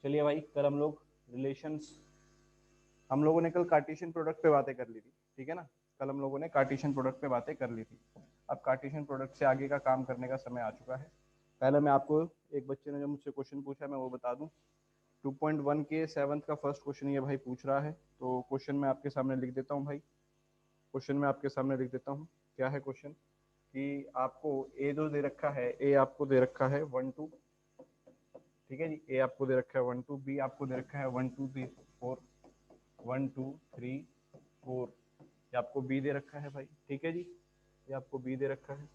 चलिए भाई, कल हम लोग रिलेशंस, हम लोगों ने कल कार्टेशियन प्रोडक्ट पे बातें कर ली थी, ठीक है ना। कल हम लोगों ने कार्टेशियन प्रोडक्ट पे बातें कर ली थी। अब कार्टेशियन प्रोडक्ट से आगे का काम करने का समय आ चुका है। पहले मैं आपको, एक बच्चे ने जो मुझसे क्वेश्चन पूछा मैं वो बता दूं। 2.1 के सेवन्थ का फर्स्ट क्वेश्चन ये भाई पूछ रहा है, तो क्वेश्चन मैं आपके सामने लिख देता हूँ भाई। क्वेश्चन मैं आपके सामने लिख देता हूँ। क्या है क्वेश्चन कि आपको ए जो दे रखा है, ए आपको दे रखा है 1 2, ठीक है जी। ए आपको दे रखा है 1 2, बी आपको दे रखा है 1 2 3 4, 1 2 3 4, ये आपको बी दे रखा है भाई, ठीक है जी। ये आपको बी दे रखा है।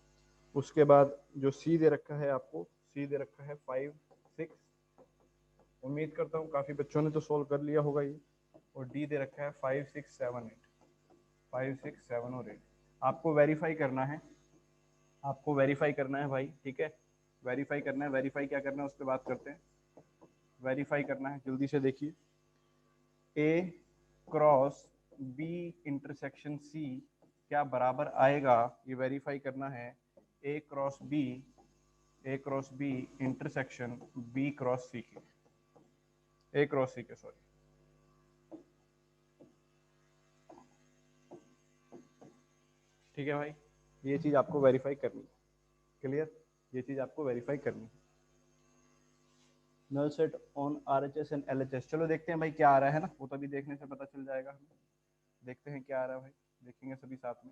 उसके बाद जो सी दे रखा है आपको, सी दे रखा है 5 6। उम्मीद करता हूँ काफ़ी बच्चों ने तो सोल्व कर लिया होगा ये। और डी दे रखा है 5 6 7 8, 5 6 7 और 8। आपको वेरीफाई करना है, आपको वेरीफाई करना है भाई, ठीक है। वेरीफाई करना है, वेरीफाई क्या करना है उस पर बात करते हैं। वेरीफाई करना है, जल्दी से देखिए। A cross B intersection C क्या बराबर आएगा, ये वेरीफाई करना है। A cross B, A cross B intersection B cross C के, ए क्रॉस सी के सॉरी। ठीक है भाई, ये चीज़ आपको वेरीफाई करनी है। क्लियर, ये चीज़ आपको वेरीफाई करनी है। Null set on RHS and LHS. चलो देखते हैं भाई क्या आ रहा है ना, वो तो अभी देखने से पता चल जाएगा हमें। देखते हैं क्या आ रहा है भाई, देखेंगे सभी साथ में।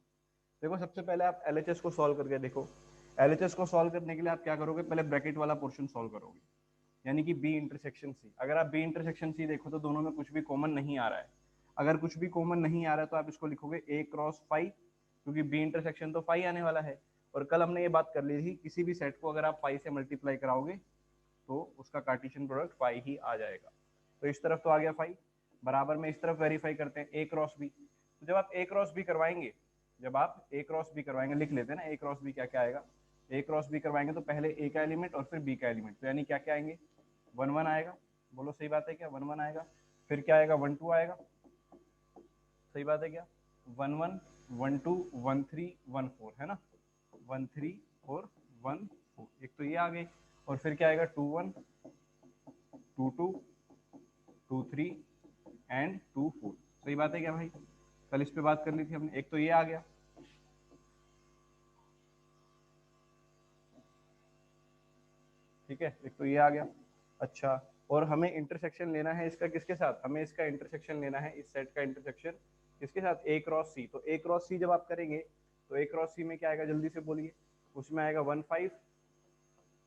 देखो सबसे पहले आप एलएचएस को सॉल्व करके देखो। एलएचएस को सॉल्व करने के लिए आप क्या करोगे, पहले ब्रैकेट वाला पोर्शन सॉल्व करोगे, यानी कि बी इंटरसेक्शन सी। अगर आप बी इंटरसेक्शन सी देखो तो दोनों में कुछ भी कॉमन नहीं आ रहा है। अगर कुछ भी कॉमन नहीं आ रहा है तो आप इसको लिखोगे ए क्रॉस फाइव, क्योंकि बी इंटरसेक्शन तो फाइव आने वाला है। और कल हमने ये बात कर ली थी, किसी भी सेट को अगर आप फाइव से मल्टीप्लाई कराओगे तो उसका कार्टेशियन प्रोडक्ट फाइव ही आ जाएगा। तो इस तरफ तो आ गया फाइव, बराबर में इस तरफ वेरीफाई करते हैं ए क्रॉस बी। तो जब आप ए क्रॉस बी करवाएंगे, जब आप ए क्रॉस बी करवाएंगे, लिख लेते हैं ना ए क्रॉस बी क्या क्या आएगा। ए क्रॉस बी करवाएंगे तो पहले ए का एलिमेंट और फिर बी का एलिमेंट, तो यानी क्या क्या आएंगे, 1 1 आएगा। बोलो सही बात है क्या, 1 1 आएगा। फिर क्या आएगा, 1 2 आएगा। सही बात है क्या, 1 1 1 2 1 3 1 4 है ना, 1 3 4 1 4, एक तो ये आ गई। और फिर क्या आएगा, 2 1 2 2 2 3 एंड 2 4। सही बात है क्या भाई, कल इस पे बात कर ली थी हमने। एक तो ये आ गया, ठीक है, एक तो ये आ गया। अच्छा, और हमें इंटरसेक्शन लेना है इसका किसके साथ, हमें इसका इंटरसेक्शन लेना है, इस सेट का इंटरसेक्शन किसके साथ, ए क्रॉस सी। तो ए क्रॉस सी जब आप करेंगे तो ए क्रॉस सी में क्या आएगा, जल्दी से बोलिए। उसमें आएगा 1 5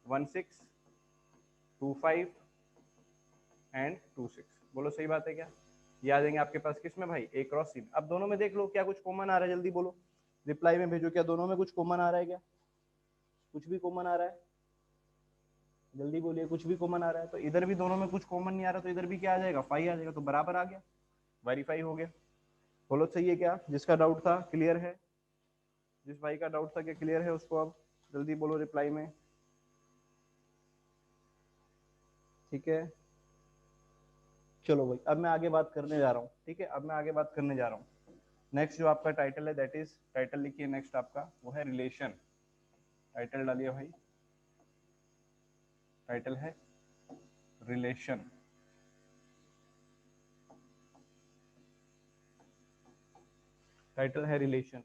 1 6 2 5 एंड 2 6। बोलो सही बात है क्या, ये आ जाएंगे आपके पास किस में भाई, ए क्रॉस सी में। अब दोनों में देख लो क्या कुछ कॉमन आ रहा है, जल्दी बोलो, रिप्लाई में भेजो, क्या दोनों में कुछ कॉमन आ रहा है, क्या कुछ भी कॉमन आ रहा है, जल्दी बोलिए, कुछ भी कॉमन आ रहा है। तो इधर भी दोनों में कुछ कॉमन नहीं आ रहा, तो इधर भी क्या आ जाएगा, फाइव आ जाएगा। तो बराबर आ गया, वेरीफाई हो गया। बोलो सही है क्या, जिसका डाउट था क्लियर है, जिस भाई का डाउट था क्या क्लियर है उसको अब जल्दी बोलो रिप्लाई में, ठीक है। चलो भाई, अब मैं आगे बात करने जा रहा हूँ, ठीक है, अब मैं आगे बात करने जा रहा हूँ। नेक्स्ट जो आपका टाइटल है, दैट इज, टाइटल लिखिए नेक्स्ट आपका, वो है रिलेशन। टाइटल डालिए भाई, टाइटल है रिलेशन। टाइटल है रिलेशन।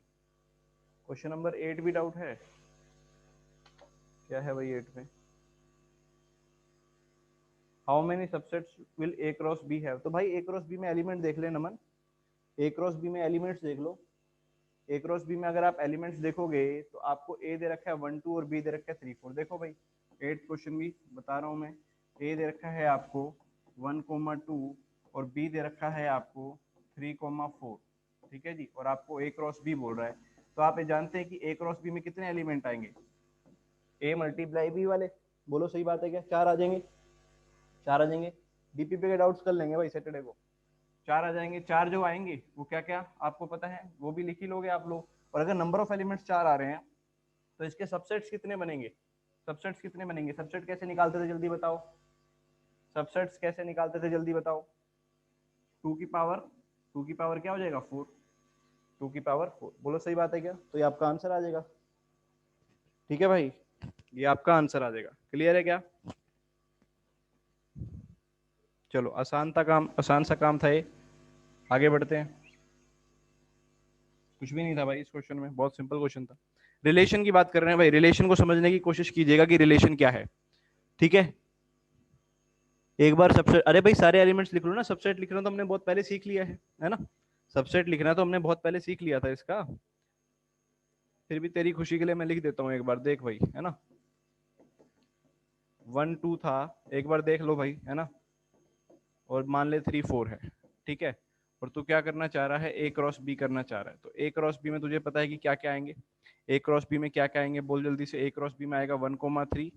क्वेश्चन नंबर 8 भी डाउट है, क्या है भाई 8 में, how many subsets will A cross B have. तो भाई ए क्रॉस बी में एलिमेंट देख ले नमन, ए क्रॉस बी में एलिमेंट्स देख लो। ए क्रॉस बी में अगर आप एलिमेंट्स देखोगे तो आपको ए दे रखा है 1 2 और बी दे रखा है 3 4। देखो भाई 8 क्वेश्चन भी बता रहा हूँ मैं, ए दे रखा है आपको 1 2 और बी दे रखा है आपको 3 4, ठीक है जी। और आपको ए क्रॉस बी बोल रहा है, तो आप ये जानते हैं कि ए क्रॉस बी में कितने एलिमेंट आएंगे, ए मल्टीप्लाई बी वाले। बोलो सही बात है क्या, 4 आ जाएंगे, 4 आ जाएंगे। डीपीपी के डाउट्स कर लेंगे भाई सैटरडे को, 4 आ जाएंगे। 4 जो आएंगे वो क्या क्या आपको पता है, वो भी लिख ही लोगे आप लोग। और अगर नंबर ऑफ एलिमेंट्स 4 आ रहे हैं तो इसके सबसेट्स कितने बनेंगे, सबसेट्स कितने बनेंगे, सबसेट कैसे निकालते थे जल्दी बताओ, सबसेट्स कैसे निकालते थे जल्दी बताओ। 2 की पावर, 2 की पावर क्या हो जाएगा 4, 2 की पावर 4। बोलो सही बात है क्या, तो ये आपका आंसर आ जाएगा, ठीक है भाई, ये आपका आंसर आ जाएगा। क्लियर है क्या, चलो आसान था काम, आसान सा काम था ये। आगे बढ़ते हैं। कुछ भी नहीं था भाई इस क्वेश्चन में, बहुत सिंपल क्वेश्चन था। रिलेशन की बात कर रहे हैं भाई, रिलेशन को समझने की कोशिश कीजिएगा कि रिलेशन क्या है। ठीक है, एक बार सबसेट, अरे भाई सारे एलिमेंट्स लिख लो ना, सबसेट लिखना तो हमने बहुत पहले सीख लिया है ना। सबसेट लिखना तो हमने बहुत पहले सीख लिया था इसका। फिर भी तेरी खुशी के लिए मैं लिख देता हूँ एक बार, देख भाई, है ना। 1 2 था, एक बार देख लो भाई, है ना। और मान ले 3 4 है, ठीक है। और तू क्या करना चाह रहा है, ए क्रॉस बी करना चाह रहा है। तो ए क्रॉस बी में तुझे पता है कि क्या क्या आएंगे। ए क्रॉस बी में क्या क्या आएंगे, बोल जल्दी से। ए क्रॉस बी में आएगा 1 3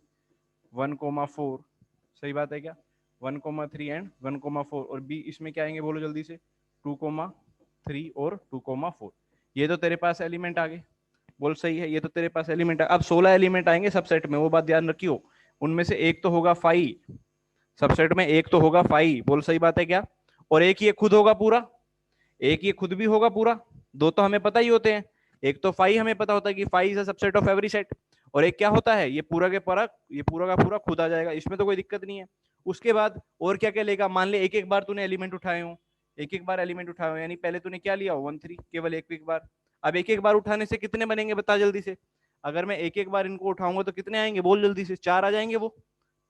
1 4। सही बात है क्या, 1 3 एंड 1 4। और बी इसमें क्या आएंगे, बोलो जल्दी से। 2 3 और 2 4। ये तो तेरे पास एलिमेंट आ गए, बोल सही है। ये तो तेरे पास एलिमेंट है। अब 16 एलिमेंट आएंगे सबसेट में, वो बात ध्यान रखियो। उनमें से एक तो होगा फाइव, सबसेट में एक तो होगा फाइव, बोल सही बात है क्या। और एक ये खुद होगा पूरा, एक ये खुद भी होगा पूरा। दो तो हमें पता ही होते हैं, एक तो फाइव हमें पता होता है कि five is a subset of every set. और एक क्या होता है, ये पूरा के पूरा, ये पूरा का पूरा खुद आ जाएगा, इसमें तो कोई दिक्कत नहीं है। उसके बाद और क्या क्या लेगा, मान ले एक एक बार तूने एलिमेंट उठाए हो, एक एक बार एलिमेंट उठाए हो, यानी पहले तूने क्या लिया हो, 1 3, केवल एक एक बार। अब एक एक बार उठाने से कितने बनेंगे बता जल्दी से। अगर मैं एक एक बार इनको उठाऊंगा तो कितने आएंगे, बोल जल्दी से। चार आ जाएंगे, वो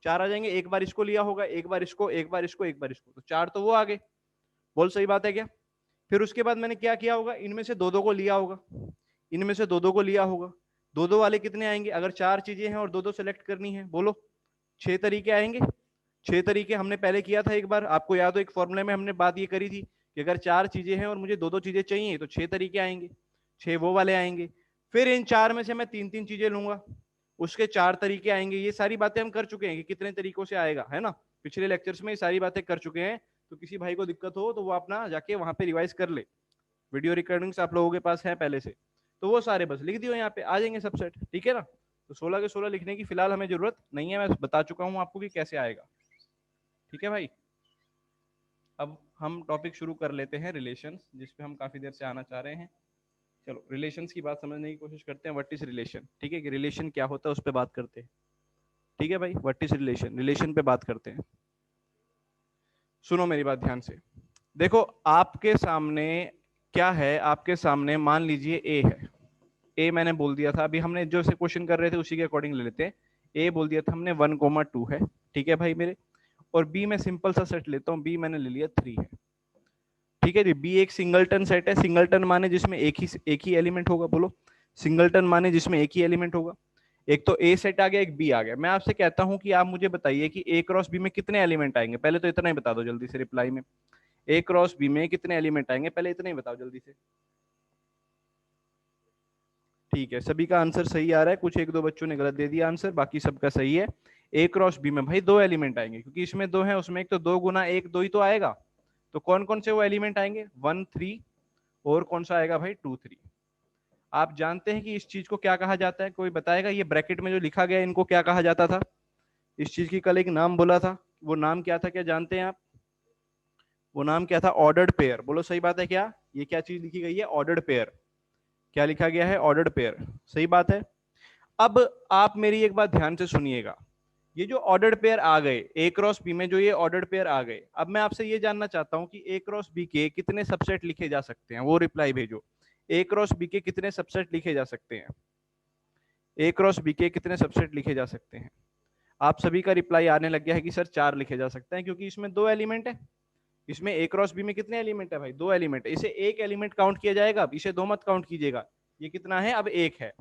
चार आ जाएंगे। एक बार इसको लिया होगा, एक बार इसको, एक बार इसको, एक बार इसको, तो चार तो वो आ गए। बोल सही बात है क्या। फिर उसके बाद मैंने क्या किया होगा, इनमें से दो दो को लिया होगा, इनमें से दो दो को लिया होगा। दो दो वाले कितने आएंगे, अगर चार चीजें हैं और दो दो सेलेक्ट करनी है, बोलो। 6 तरीके आएंगे। 6 तरीके हमने पहले किया था एक बार, आपको याद हो, एक फॉर्मूले में हमने बात ये करी थी कि अगर चार चीजें हैं और मुझे दो दो चीजें चाहिए तो 6 तरीके आएंगे, छह वो वाले आएंगे। फिर इन चार में से मैं तीन तीन चीजें लूंगा, उसके 4 तरीके आएंगे। ये सारी बातें हम कर चुके हैं कि कितने तरीकों से आएगा, है ना। पिछले लेक्चर्स में ये सारी बातें कर चुके हैं। तो किसी भाई को दिक्कत हो तो वो अपना जाके वहां पे रिवाइज कर ले, वीडियो रिकॉर्डिंग्स आप लोगों के पास है पहले से। तो वो सारे बस लिख दियो, यहाँ पे आ जाएंगे सबसेट, ठीक है ना। तो 16 के 16 लिखने की फिलहाल हमें जरूरत नहीं है, मैं बता चुका हूँ आपको कि कैसे आएगा। ठीक है भाई, अब हम टॉपिक शुरू कर लेते हैं रिलेशंस, जिसपे हम काफी देर से आना चाह रहे हैं। चलो रिलेशंस की बात समझने की कोशिश करते हैं। व्हाट इज रिलेशन, ठीक है, कि रिलेशन क्या होता है उस पर बात करते हैं। ठीक है भाई, व्हाट इज रिलेशन, रिलेशन पे बात करते हैं। सुनो मेरी बात ध्यान से। देखो आपके सामने क्या है, आपके सामने मान लीजिए ए है। ए मैंने बोल दिया था, अभी हमने जो से क्वेश्चन कर रहे थे उसी के अकॉर्डिंग ले लेते हैं। ए बोल दिया था हमने 1 2 है, ठीक है भाई मेरे। और बी में सिंपल सा सेट लेता हूँ, बी मैंने ले लिया 3 है। ठीक है जी, बी एक सिंगलटन सेट है। सिंगलटन माने जिसमें एक ही एलिमेंट होगा, बोलो। सिंगलटन माने जिसमें एक ही एलिमेंट होगा। एक तो ए सेट आ गया, एक बी आ गया। मैं आपसे कहता हूं कि आप मुझे बताइए कि ए क्रॉस बी में कितने एलिमेंट आएंगे, पहले तो इतना ही बता दो जल्दी से रिप्लाई में। ए क्रॉस बी में कितने एलिमेंट आएंगे, पहले इतना ही बताओ जल्दी से। ठीक है, सभी का आंसर सही आ रहा है, कुछ एक दो बच्चों ने गलत दे दिया आंसर, बाकी सबका सही है। ए क्रॉस बी में भाई दो एलिमेंट आएंगे, क्योंकि इसमें दो है, उसमें एक तो दो गुना एक दो ही तो आएगा। तो कौन कौन से वो एलिमेंट आएंगे, 1 3, और कौन सा आएगा भाई 2 3। आप जानते हैं कि इस चीज को क्या कहा जाता है, कोई बताएगा, ये ब्रैकेट में जो लिखा गया है इनको क्या कहा जाता था। इस चीज की कल एक नाम बोला था, वो नाम क्या था, क्या जानते हैं आप। वो नाम क्या था, ऑर्डर्ड पेयर। बोलो सही बात है क्या, ये क्या चीज लिखी गई है, ऑर्डर्ड पेयर। क्या लिखा गया है, ऑर्डर्ड पेयर। सही बात है। अब आप मेरी एक बात ध्यान से सुनिएगा, ये जो ऑर्डर्ड पेयर आ गए ए क्रॉस बी में, जो ये ऑर्डर्ड पेयर आ गए, अब मैं आपसे ये जानना चाहता हूं कि ए क्रॉस बी के कितने सबसेट लिखे जा सकते हैं, वो रिप्लाई भेजो। ए क्रॉस बी के कितने सबसेट लिखे जा सकते हैं, ए क्रॉस बी के कितने सबसेट लिखे जा सकते हैं। आप सभी का रिप्लाई आने लग गया है कि सर 4 लिखे जा सकते हैं, क्योंकि इसमें दो एलिमेंट है। इसमें ए क्रॉस बी में कितने एलिमेंट है भाई, दो एलिमेंट है। इसे एक एलिमेंट काउंट किया जाएगा, अब इसे दो मत काउंट कीजिएगा। ये कितना है, अब एक है।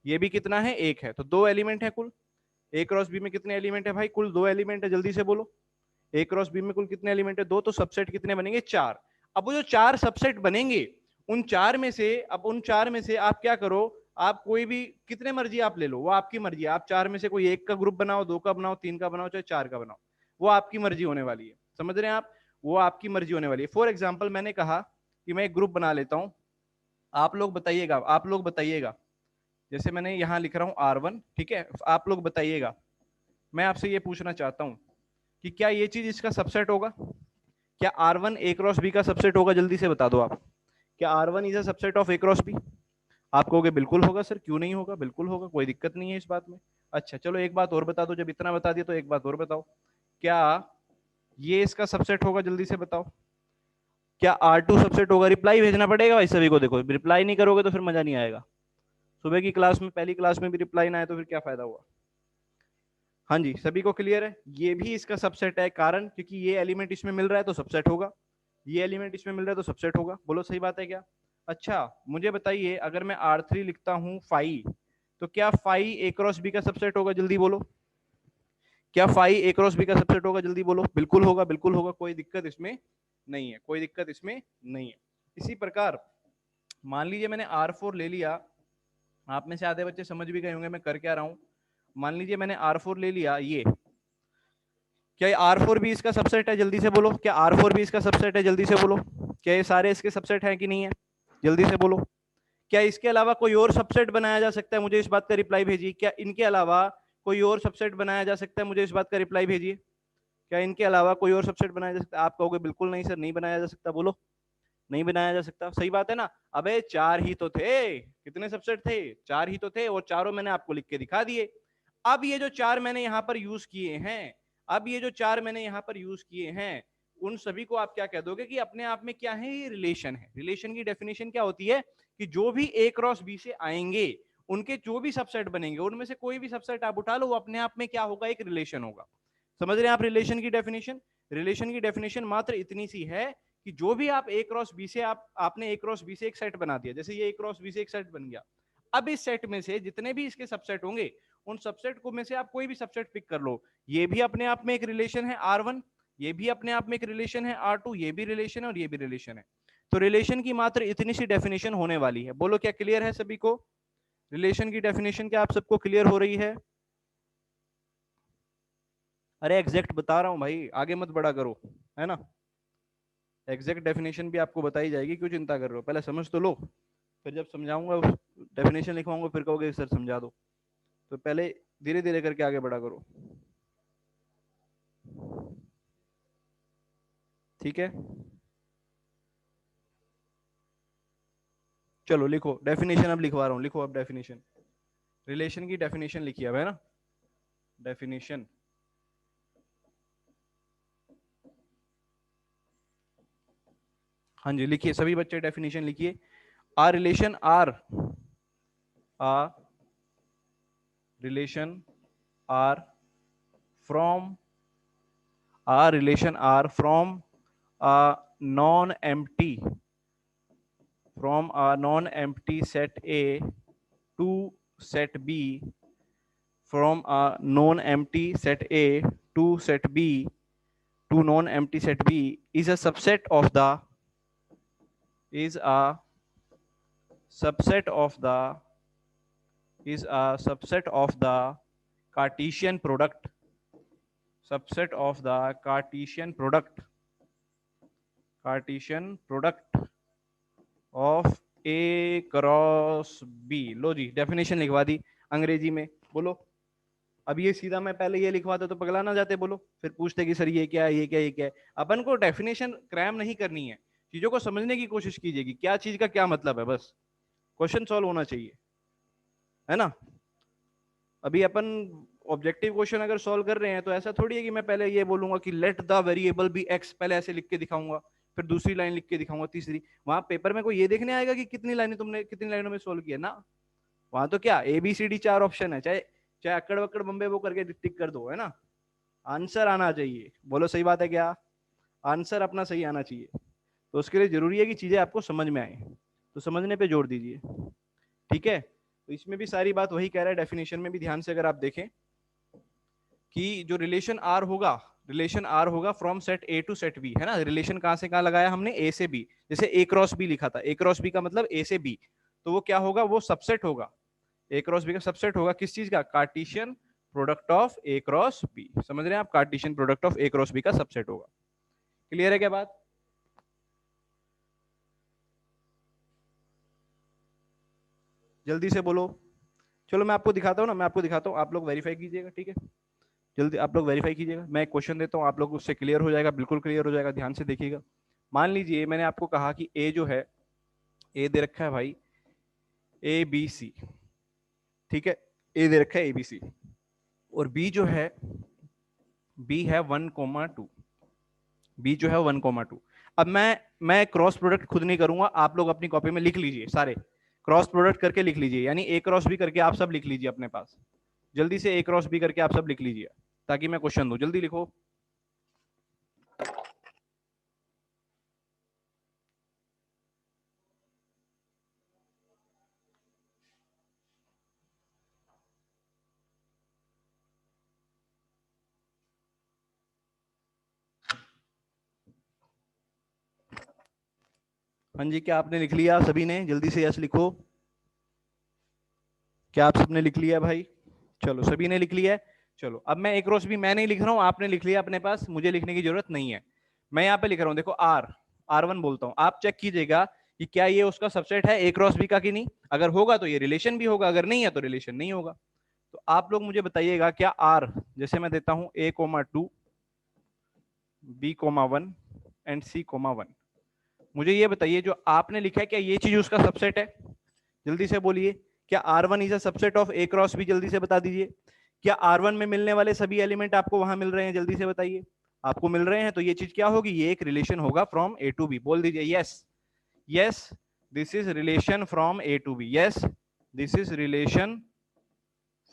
ये भी कितना है, एक है, तो दो एलिमेंट है कुल। ए क्रॉस बी में कितने एलिमेंट है भाई, कुल दो एलिमेंट है, जल्दी से बोलो। ए क्रॉस बी में कुल कितने एलिमेंट है, दो, तो सबसेट कितने बनेंगे, 4। अब वो जो 4 सबसेट बनेंगे, उन चार में से, अब उन चार में से आप क्या करो, आप कोई भी कितने मर्जी आप ले लो, वो आपकी मर्जी है। आप चार में से कोई एक का ग्रुप बनाओ, दो का बनाओ, तीन का बनाओ, चाहे चार का बनाओ, वो आपकी मर्जी होने वाली है। समझ रहे हैं आप, वो आपकी मर्जी होने वाली है। फॉर एग्जाम्पल मैंने कहा कि मैं एक ग्रुप बना लेता हूं, आप लोग बताइएगा, आप लोग बताइएगा। जैसे मैंने यहां लिख रहा हूं R1, ठीक है, आप लोग बताइएगा। मैं आपसे ये पूछना चाहता हूं कि क्या ये चीज इसका सबसेट होगा, क्या R1 ए क्रॉस बी का सबसेट होगा, जल्दी से बता दो आप। क्या R1 is a subset of A cross B. आप कहोगे बिल्कुल होगा सर, क्यों नहीं होगा, बिल्कुल होगा, कोई दिक्कत नहीं है इस बात में। अच्छा चलो एक बात और बता दो, जब इतना बता दिया तो एक बात और बताओ। क्या ये इसका सबसेट होगा, जल्दी से बताओ। क्या R2 सबसेट होगा? रिप्लाई भेजना पड़ेगा भाई सभी को। देखो रिप्लाई नहीं करोगे तो फिर मजा नहीं आएगा। सुबह की क्लास में, पहली क्लास में भी रिप्लाई ना आए तो फिर क्या फायदा हुआ। हाँ जी, सभी को क्लियर है? ये भी इसका सबसेट है, कारण क्योंकि ये एलिमेंट इसमें मिल रहा है तो सबसेट होगा, ये एलिमेंट इसमें मिल रहा है तो सबसेट होगा। बोलो सही बात है क्या? अच्छा मुझे बताइए, अगर मैं R3 लिखता हूं फाई, तो क्या फाई ए क्रॉस बी का सबसेट होगा? जल्दी बोलो। क्या फाई ए क्रॉस बी का सबसेट होगा? जल्दी बोलो। बिल्कुल होगा, बिल्कुल होगा, कोई दिक्कत इसमें नहीं है, कोई दिक्कत इसमें नहीं है। इसी प्रकार मान लीजिए मैंने R4 ले लिया, आप में से आधे बच्चे समझ भी गए होंगे मैं कर क्या रहा हूं। मान लीजिए मैंने R4 ले लिया, ये क्या R4 भी इसका सबसेट है? जल्दी से बोलो। क्या R4 भी इसका सबसेट है? जल्दी से बोलो। क्या ये सारे इसके सबसेट हैं कि नहीं है? जल्दी से बोलो। क्या इसके अलावा कोई और सबसेट बनाया जा सकता है? मुझे इस बात का रिप्लाई भेजिए। क्या इनके अलावा कोई और सबसेट बनाया जा सकता है? मुझे इस बात का रिप्लाई भेजिए। क्या इनके अलावा कोई और सबसेट बनाया जा सकता है? आप कहोगे बिल्कुल नहीं सर, नहीं बनाया जा सकता। बोलो नहीं बनाया जा सकता, सही बात है ना। अबे चार ही तो थे, कितने सबसेट थे? चार ही तो थे, और चारों मैंने आपको लिख के दिखा दिए। अब ये जो चार मैंने यहां पर यूज किए हैं, अब ये जो चार मैंने यहां पर यूज किए हैं, उन सभी को आप क्या कह दोगे कि अपने आप में क्या है? ये रिलेशन है। रिलेशन की डेफिनेशन क्या होती है कि जो भी ए क्रॉस बी से आएंगे, उनके जो भी सबसेट बनेंगे, उनमें से कोई भी सबसेट आप उठा लो, वो अपने आप में क्या होगा? एक रिलेशन होगा। समझ रहे हैं आप रिलेशन की डेफिनेशन? रिलेशन की डेफिनेशन मात्र इतनी सी है कि जो भी आप ए क्रॉस बी से आपने ए क्रॉस बी से एक सेट बना दिया, जैसे ये ए क्रॉस बी से एक सेट बन गया। अब इस सेट में से जितने भी इसके सबसेट होंगे, उन सबसेट को में से आप कोई भी सबसेट पिक कर लो। ये भी अपने आप में एक रिलेशन है R1, ये भी अपने आप में एक रिलेशन है R2, ये भी रिलेशन है और ये भी रिलेशन है। तो रिलेशन की मात्र इतनी सी डेफिनेशन होने वाली है। बोलो क्या क्लियर है सभी को? रिलेशन की डेफिनेशन क्या आप सबको क्लियर हो रही है? अरे एग्जैक्ट बता रहा हूं भाई, आगे मत बड़ा करो, है ना। एग्जैक्ट डेफिनेशन भी आपको बताई जाएगी, क्यों चिंता कर रहे हो? पहले समझ तो लो, फिर जब समझाऊंगा डेफिनेशन लिखवाऊंगा फिर कहोगे सर समझा दो। तो पहले धीरे धीरे करके आगे बढ़ा करो, ठीक है। चलो लिखो डेफिनेशन, अब लिखवा रहा हूँ, लिखो अब डेफिनेशन। रिलेशन की डेफिनेशन लिखिए अब, है ना। डेफिनेशन, हाँ जी लिखिए सभी बच्चे, डेफिनेशन लिखिए। A relation R, a relation R from, a relation R from a non-empty, from a non-empty set A to set B, from a non-empty set A to set B to non-empty set B is a subset of the, is a subset of the, is a subset of the Cartesian product, subset of the Cartesian product, Cartesian product of A cross B. लो जी definition लिखवा दी अंग्रेजी में। बोलो अब ये सीधा मैं पहले ये लिखवाता तो पगला ना जाते। बोलो फिर पूछते कि सर ये क्या है, ये क्या है, ये क्या है। अपन को डेफिनेशन क्रैम नहीं करनी है, चीजों को समझने की कोशिश कीजिए कि क्या चीज का क्या मतलब है, बस क्वेश्चन सॉल्व होना चाहिए, है ना। अभी अपन ऑब्जेक्टिव क्वेश्चन अगर सॉल्व कर रहे हैं तो ऐसा थोड़ी है कि मैं पहले ये बोलूंगा कि let the variable be x, पहले ऐसे लिख के दिखाऊंगा, फिर दूसरी लाइन लिख के दिखाऊंगा, तीसरी। वहां पेपर में कोई ये देखने आएगा कि कितनी लाइनें तुमने कितनी लाइनों में सोल्व किया ना। वहां तो क्या ABCD चार ऑप्शन है, चाहे चाहे अकड़ वक्कड़ बम्बे वो करके टिक कर दो, है ना। आंसर आना चाहिए। बोलो सही बात है क्या? आंसर अपना सही आना चाहिए। तो उसके लिए जरूरी है कि चीजें आपको समझ में आए, तो समझने पे जोर दीजिए, ठीक है। तो इसमें भी सारी बात वही कह रहा है, डेफिनेशन में भी ध्यान से अगर आप देखें कि जो रिलेशन आर होगा, रिलेशन आर होगा from set A to set B, है ना। रिलेशन कहां से कहां लगाया हमने? ए से बी। जैसे ए क्रॉस बी लिखा था, ए क्रॉस बी का मतलब ए से बी, तो वो क्या होगा? वो सबसेट होगा। ए क्रॉस बी का सबसेट होगा किस चीज का? Cartesian product of A cross B. समझ रहे हैं आप? Cartesian product of A cross B का सबसेट होगा। क्लियर है क्या बात? जल्दी से बोलो। चलो मैं आपको दिखाता हूँ ना, मैं आपको दिखाता हूँ, आप लोग वेरीफाई कीजिएगा, ठीक है। जल्दी आप लोग वेरीफाई कीजिएगा, मैं एक क्वेश्चन देता हूँ, आप लोग उससे क्लियर हो जाएगा, बिल्कुल क्लियर हो जाएगा। ध्यान से देखिएगा। मान लीजिए मैंने आपको कहा कि ए जो है, ए दे रखा है भाई ABC, ठीक है। ए दे रखा है ABC, और बी जो है, बी है 1,2, बी जो है 1,2। अब मैं क्रॉस प्रोडक्ट खुद नहीं करूंगा, आप लोग अपनी कॉपी में लिख लीजिए सारे, क्रॉस प्रोडक्ट करके लिख लीजिए, यानी ए क्रॉस बी करके आप सब लिख लीजिए अपने पास। जल्दी से ए क्रॉस बी करके आप सब लिख लीजिए ताकि मैं क्वेश्चन दूं, जल्दी लिखो। हाँ जी, क्या आपने लिख लिया सभी ने? जल्दी से यस लिखो। क्या आप सबने लिख लिया भाई? चलो सभी ने लिख लिया है। चलो अब मैं एक क्रॉस भी मैं नहीं लिख रहा हूं, आपने लिख लिया अपने पास, मुझे लिखने की जरूरत नहीं है। मैं यहाँ पे लिख रहा हूँ, देखो R1 बोलता हूँ, आप चेक कीजिएगा कि क्या ये उसका सबसेट है ए क्रॉस बी का कि नहीं। अगर होगा तो ये रिलेशन भी होगा, अगर नहीं है तो रिलेशन नहीं होगा। तो आप लोग मुझे बताइएगा क्या R, जैसे मैं देता हूँ A,2 B,1 एंड C,1, मुझे ये बताइए जो आपने लिखा है क्या ये चीज उसका सबसेट है? जल्दी से बोलिए, क्या R1 is a subset of A cross B? जल्दी से बता दीजिए। क्या R1 में मिलने वाले सभी एलिमेंट आपको वहां मिल रहे हैं? जल्दी से बताइए। आपको मिल रहे हैं तो ये चीज क्या होगी? ये एक रिलेशन होगा फ्रॉम ए टू बी। बोल दीजिए yes, yes this is relation from A to B, yes this is relation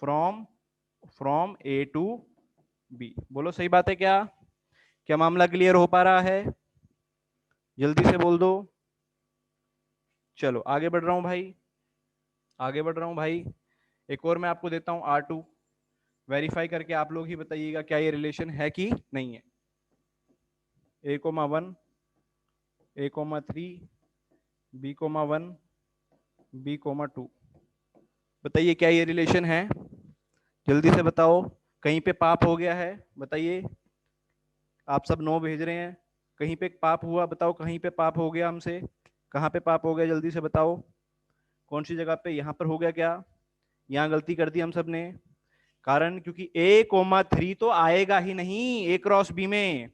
from from A to B. बोलो सही बात है क्या? क्या मामला क्लियर हो पा रहा है? जल्दी से बोल दो। चलो आगे बढ़ रहा हूं भाई, आगे बढ़ रहा हूं भाई। एक और मैं आपको देता हूं R2, वेरीफाई करके आप लोग ही बताइएगा क्या ये रिलेशन है कि नहीं है। A,1 A,3 B,1 B,2, बताइए क्या ये रिलेशन है? जल्दी से बताओ। कहीं पे पाप हो गया है? बताइए। आप सब नो भेज रहे हैं, कहीं पे पाप हुआ? बताओ कहीं पे पाप हो गया हमसे? कहाँ पे पाप हो गया? जल्दी से बताओ। कौन सी जगह पे? यहाँ पर हो गया क्या? यहाँ गलती कर दी हम सब ने। कारण क्योंकि A,3 तो आएगा ही नहीं ए क्रॉस बी में।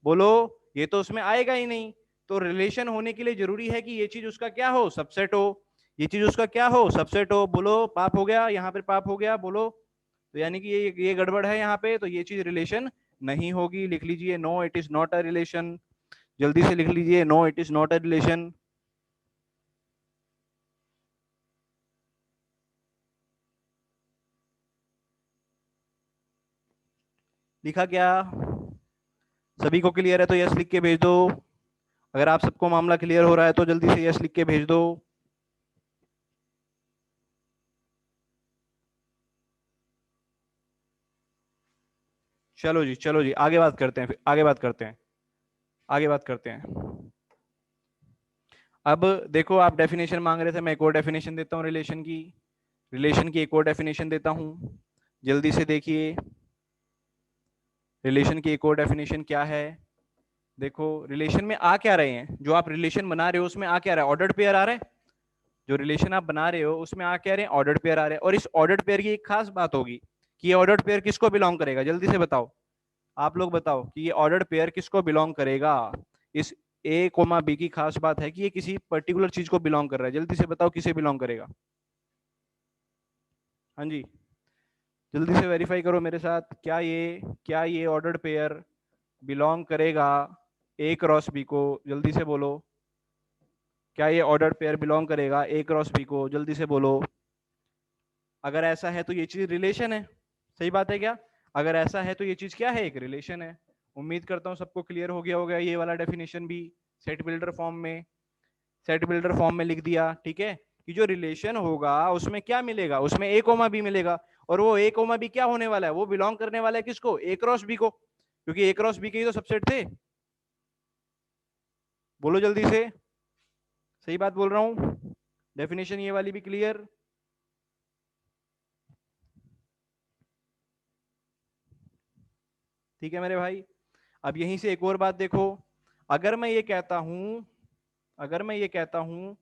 बोलो, ये तो उसमें आएगा ही नहीं। तो रिलेशन होने के लिए जरूरी है कि ये चीज उसका क्या हो? सबसेट हो। ये चीज उसका क्या हो? सबसेट हो। बोलो पाप हो गया, यहाँ पर पाप हो गया, बोलो। तो यानी कि ये गड़बड़ है यहाँ पे, तो ये चीज रिलेशन नहीं होगी। लिख लीजिए no it is not a relation. जल्दी से लिख लीजिए no it is not a relation. लिखा क्या? सभी को क्लियर है तो यस लिख के भेज दो। अगर आप सबको मामला क्लियर हो रहा है तो जल्दी से यस लिख के भेज दो। चलो जी, चलो जी, आगे बात करते हैं, फिर आगे बात करते हैं, आगे बात करते हैं। अब देखो, आप डेफिनेशन मांग रहे थे, मैं एक और डेफिनेशन देता हूँ रिलेशन की। रिलेशन की एक और डेफिनेशन देता हूँ, जल्दी से देखिए। रिलेशन की एक और डेफिनेशन क्या है? देखो रिलेशन में आ क्या रहे हैं, जो आप रिलेशन बना रहे हो उसमें आ क्या रहा है? ऑर्डर्ड पेयर आ रहा है। जो रिलेशन आप बना रहे हो उसमें आ क्या रहे हैं? ऑर्डर्ड पेयर आ रहे हैं। और इस ऑर्डर्ड पेयर की एक खास बात होगी कि ये ऑर्डर्ड पेयर किसको बिलोंग करेगा? जल्दी से बताओ। आप लोग बताओ कि ये ऑर्डर्ड पेयर किसको बिलोंग करेगा? इस ए कोमा बी की खास बात है कि ये किसी पर्टिकुलर चीज को बिलोंग कर रहा है। जल्दी से बताओ किसे बिलोंग करेगा? हाँ जी, जल्दी से वेरीफाई करो मेरे साथ। क्या ये ऑर्डर्ड पेयर बिलोंग करेगा ए क्रॉस बी को? जल्दी से बोलो। क्या ये ऑर्डर्ड पेयर बिलोंग करेगा ए क्रॉस बी को? जल्दी से बोलो। अगर ऐसा है तो ये चीज रिलेशन है। सही बात है क्या? अगर ऐसा है तो ये चीज क्या है? एक रिलेशन है। उम्मीद करता हूं सबको क्लियर हो गया होगा ये वाला डेफिनेशन भी। सेट बिल्डर फॉर्म में, सेट बिल्डर फॉर्म में लिख दिया, ठीक है। कि जो रिलेशन होगा उसमें क्या मिलेगा? उसमें ए कोमा बी मिलेगा। और वो ए कोमा बी क्या होने वाला है? वो बिलोंग करने वाला है किसको? ए क्रॉस बी को, क्योंकि ए क्रॉस बी के ही तो सबसेट थे। बोलो जल्दी से। सही बात बोल रहा हूं? डेफिनेशन ये वाली भी क्लियर? ठीक है मेरे भाई। अब यहीं से एक और बात देखो। अगर मैं ये कहता हूं, अगर मैं ये कहता हूं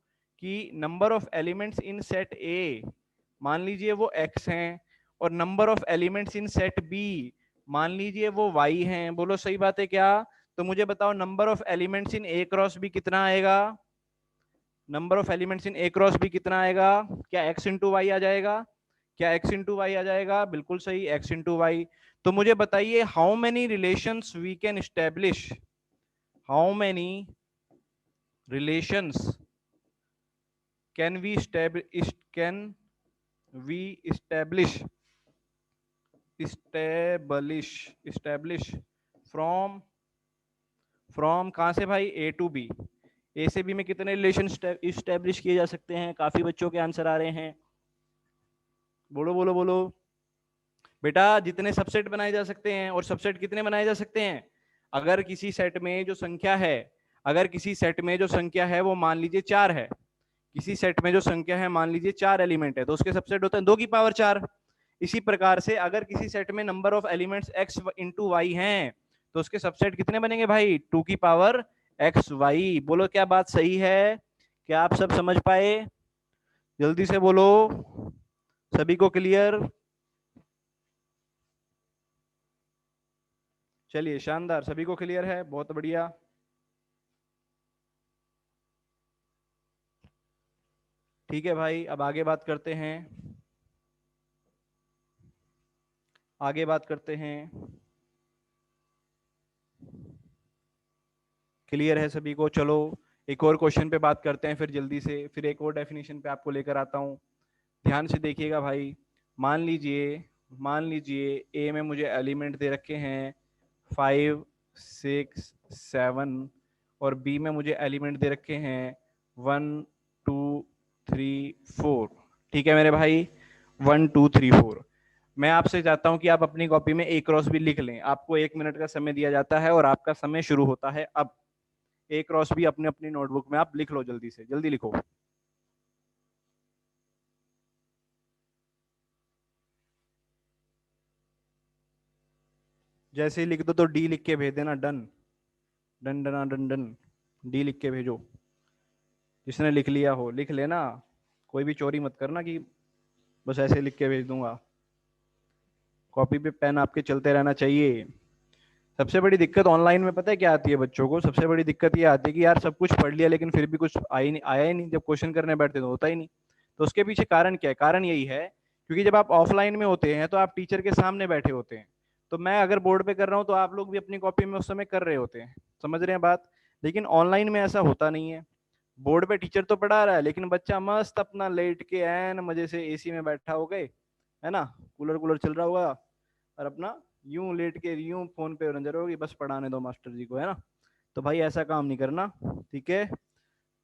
कि number of elements in set A, मान लीजिए वो x हैं, और number of elements in set B, मान लीजिए वो y हैं। बोलो सही बात है क्या? तो मुझे बताओ number of elements in A cross B कितना आएगा? Number of elements in A cross B कितना आएगा? क्या x इंटू वाई आ जाएगा? क्या x इंटू वाई आ जाएगा? बिल्कुल सही, x इंटू वाई। तो मुझे बताइए how many relations we can establish, how many relations can we establish establish from कहाँ से भाई, ए टू बी। ए से बी में कितने रिलेशन इस्टेब्लिश किए जा सकते हैं? काफी बच्चों के आंसर आ रहे हैं, बोलो बोलो बोलो बेटा। जितने सबसेट बनाए जा सकते हैं, और सबसेट कितने बनाए जा सकते हैं? अगर किसी सेट में जो संख्या है, अगर किसी सेट में जो संख्या है वो मान लीजिए 4 है, किसी सेट में जो संख्या है मान लीजिए 4 एलिमेंट है, तो उसके सबसेट होते हैं 2 की पावर 4। इसी प्रकार से अगर किसी सेट में number of elements x into y हैं, तो उसके सबसेट कितने बनेंगे भाई? 2 की पावर एक्स वाई। बोलो क्या बात सही है? क्या आप सब समझ पाए? जल्दी से बोलो, सभी को क्लियर? चलिए शानदार, सभी को क्लियर है, बहुत बढ़िया। ठीक है भाई, अब आगे बात करते हैं, आगे बात करते हैं। क्लियर है सभी को? चलो एक और क्वेश्चन पे बात करते हैं फिर जल्दी से, फिर एक और डेफिनेशन पे आपको लेकर आता हूँ। ध्यान से देखिएगा भाई। मान लीजिए ए में मुझे एलिमेंट दे रखे हैं 5, 6, 7, और बी में मुझे एलिमेंट दे रखे हैं 1, 2, 3, 4। ठीक है मेरे भाई, 1, 2, 3, 4। मैं आपसे चाहता हूं कि आप अपनी कॉपी में ए क्रॉस भी लिख लें। आपको 1 मिनट का समय दिया जाता है और आपका समय शुरू होता है अब। ए क्रॉस भी अपने अपनी नोटबुक में आप लिख लो, जल्दी से जल्दी लिखो। जैसे ही लिख दो तो डी लिख के भेज देना, done done done done done. D लिख के भेजो। जिसने लिख लिया हो लिख लेना, कोई भी चोरी मत करना कि बस ऐसे लिख के भेज दूंगा। कॉपी पे पेन आपके चलते रहना चाहिए। सबसे बड़ी दिक्कत ऑनलाइन में पता है क्या आती है बच्चों को? सबसे बड़ी दिक्कत ये आती है कि यार सब कुछ पढ़ लिया लेकिन फिर भी कुछ आया ही नहीं, जब क्वेश्चन करने बैठते तो होता ही नहीं। तो उसके पीछे कारण क्या है? कारण यही है क्योंकि जब आप ऑफलाइन में होते हैं तो आप टीचर के सामने बैठे होते हैं। तो मैं अगर बोर्ड पे कर रहा हूँ तो आप लोग भी अपनी कॉपी में उस समय कर रहे होते हैं, समझ रहे हैं बात? लेकिन ऑनलाइन में ऐसा होता नहीं है। बोर्ड पे टीचर तो पढ़ा रहा है लेकिन बच्चा मस्त अपना लेट के एन मजे से एसी में बैठा हो गए, है ना, कूलर कूलर चल रहा होगा, और अपना यूं लेट के यूं फोन पे नजर होगी, बस पढ़ाने दो मास्टर जी को, है ना। तो भाई ऐसा काम नहीं करना, ठीक है।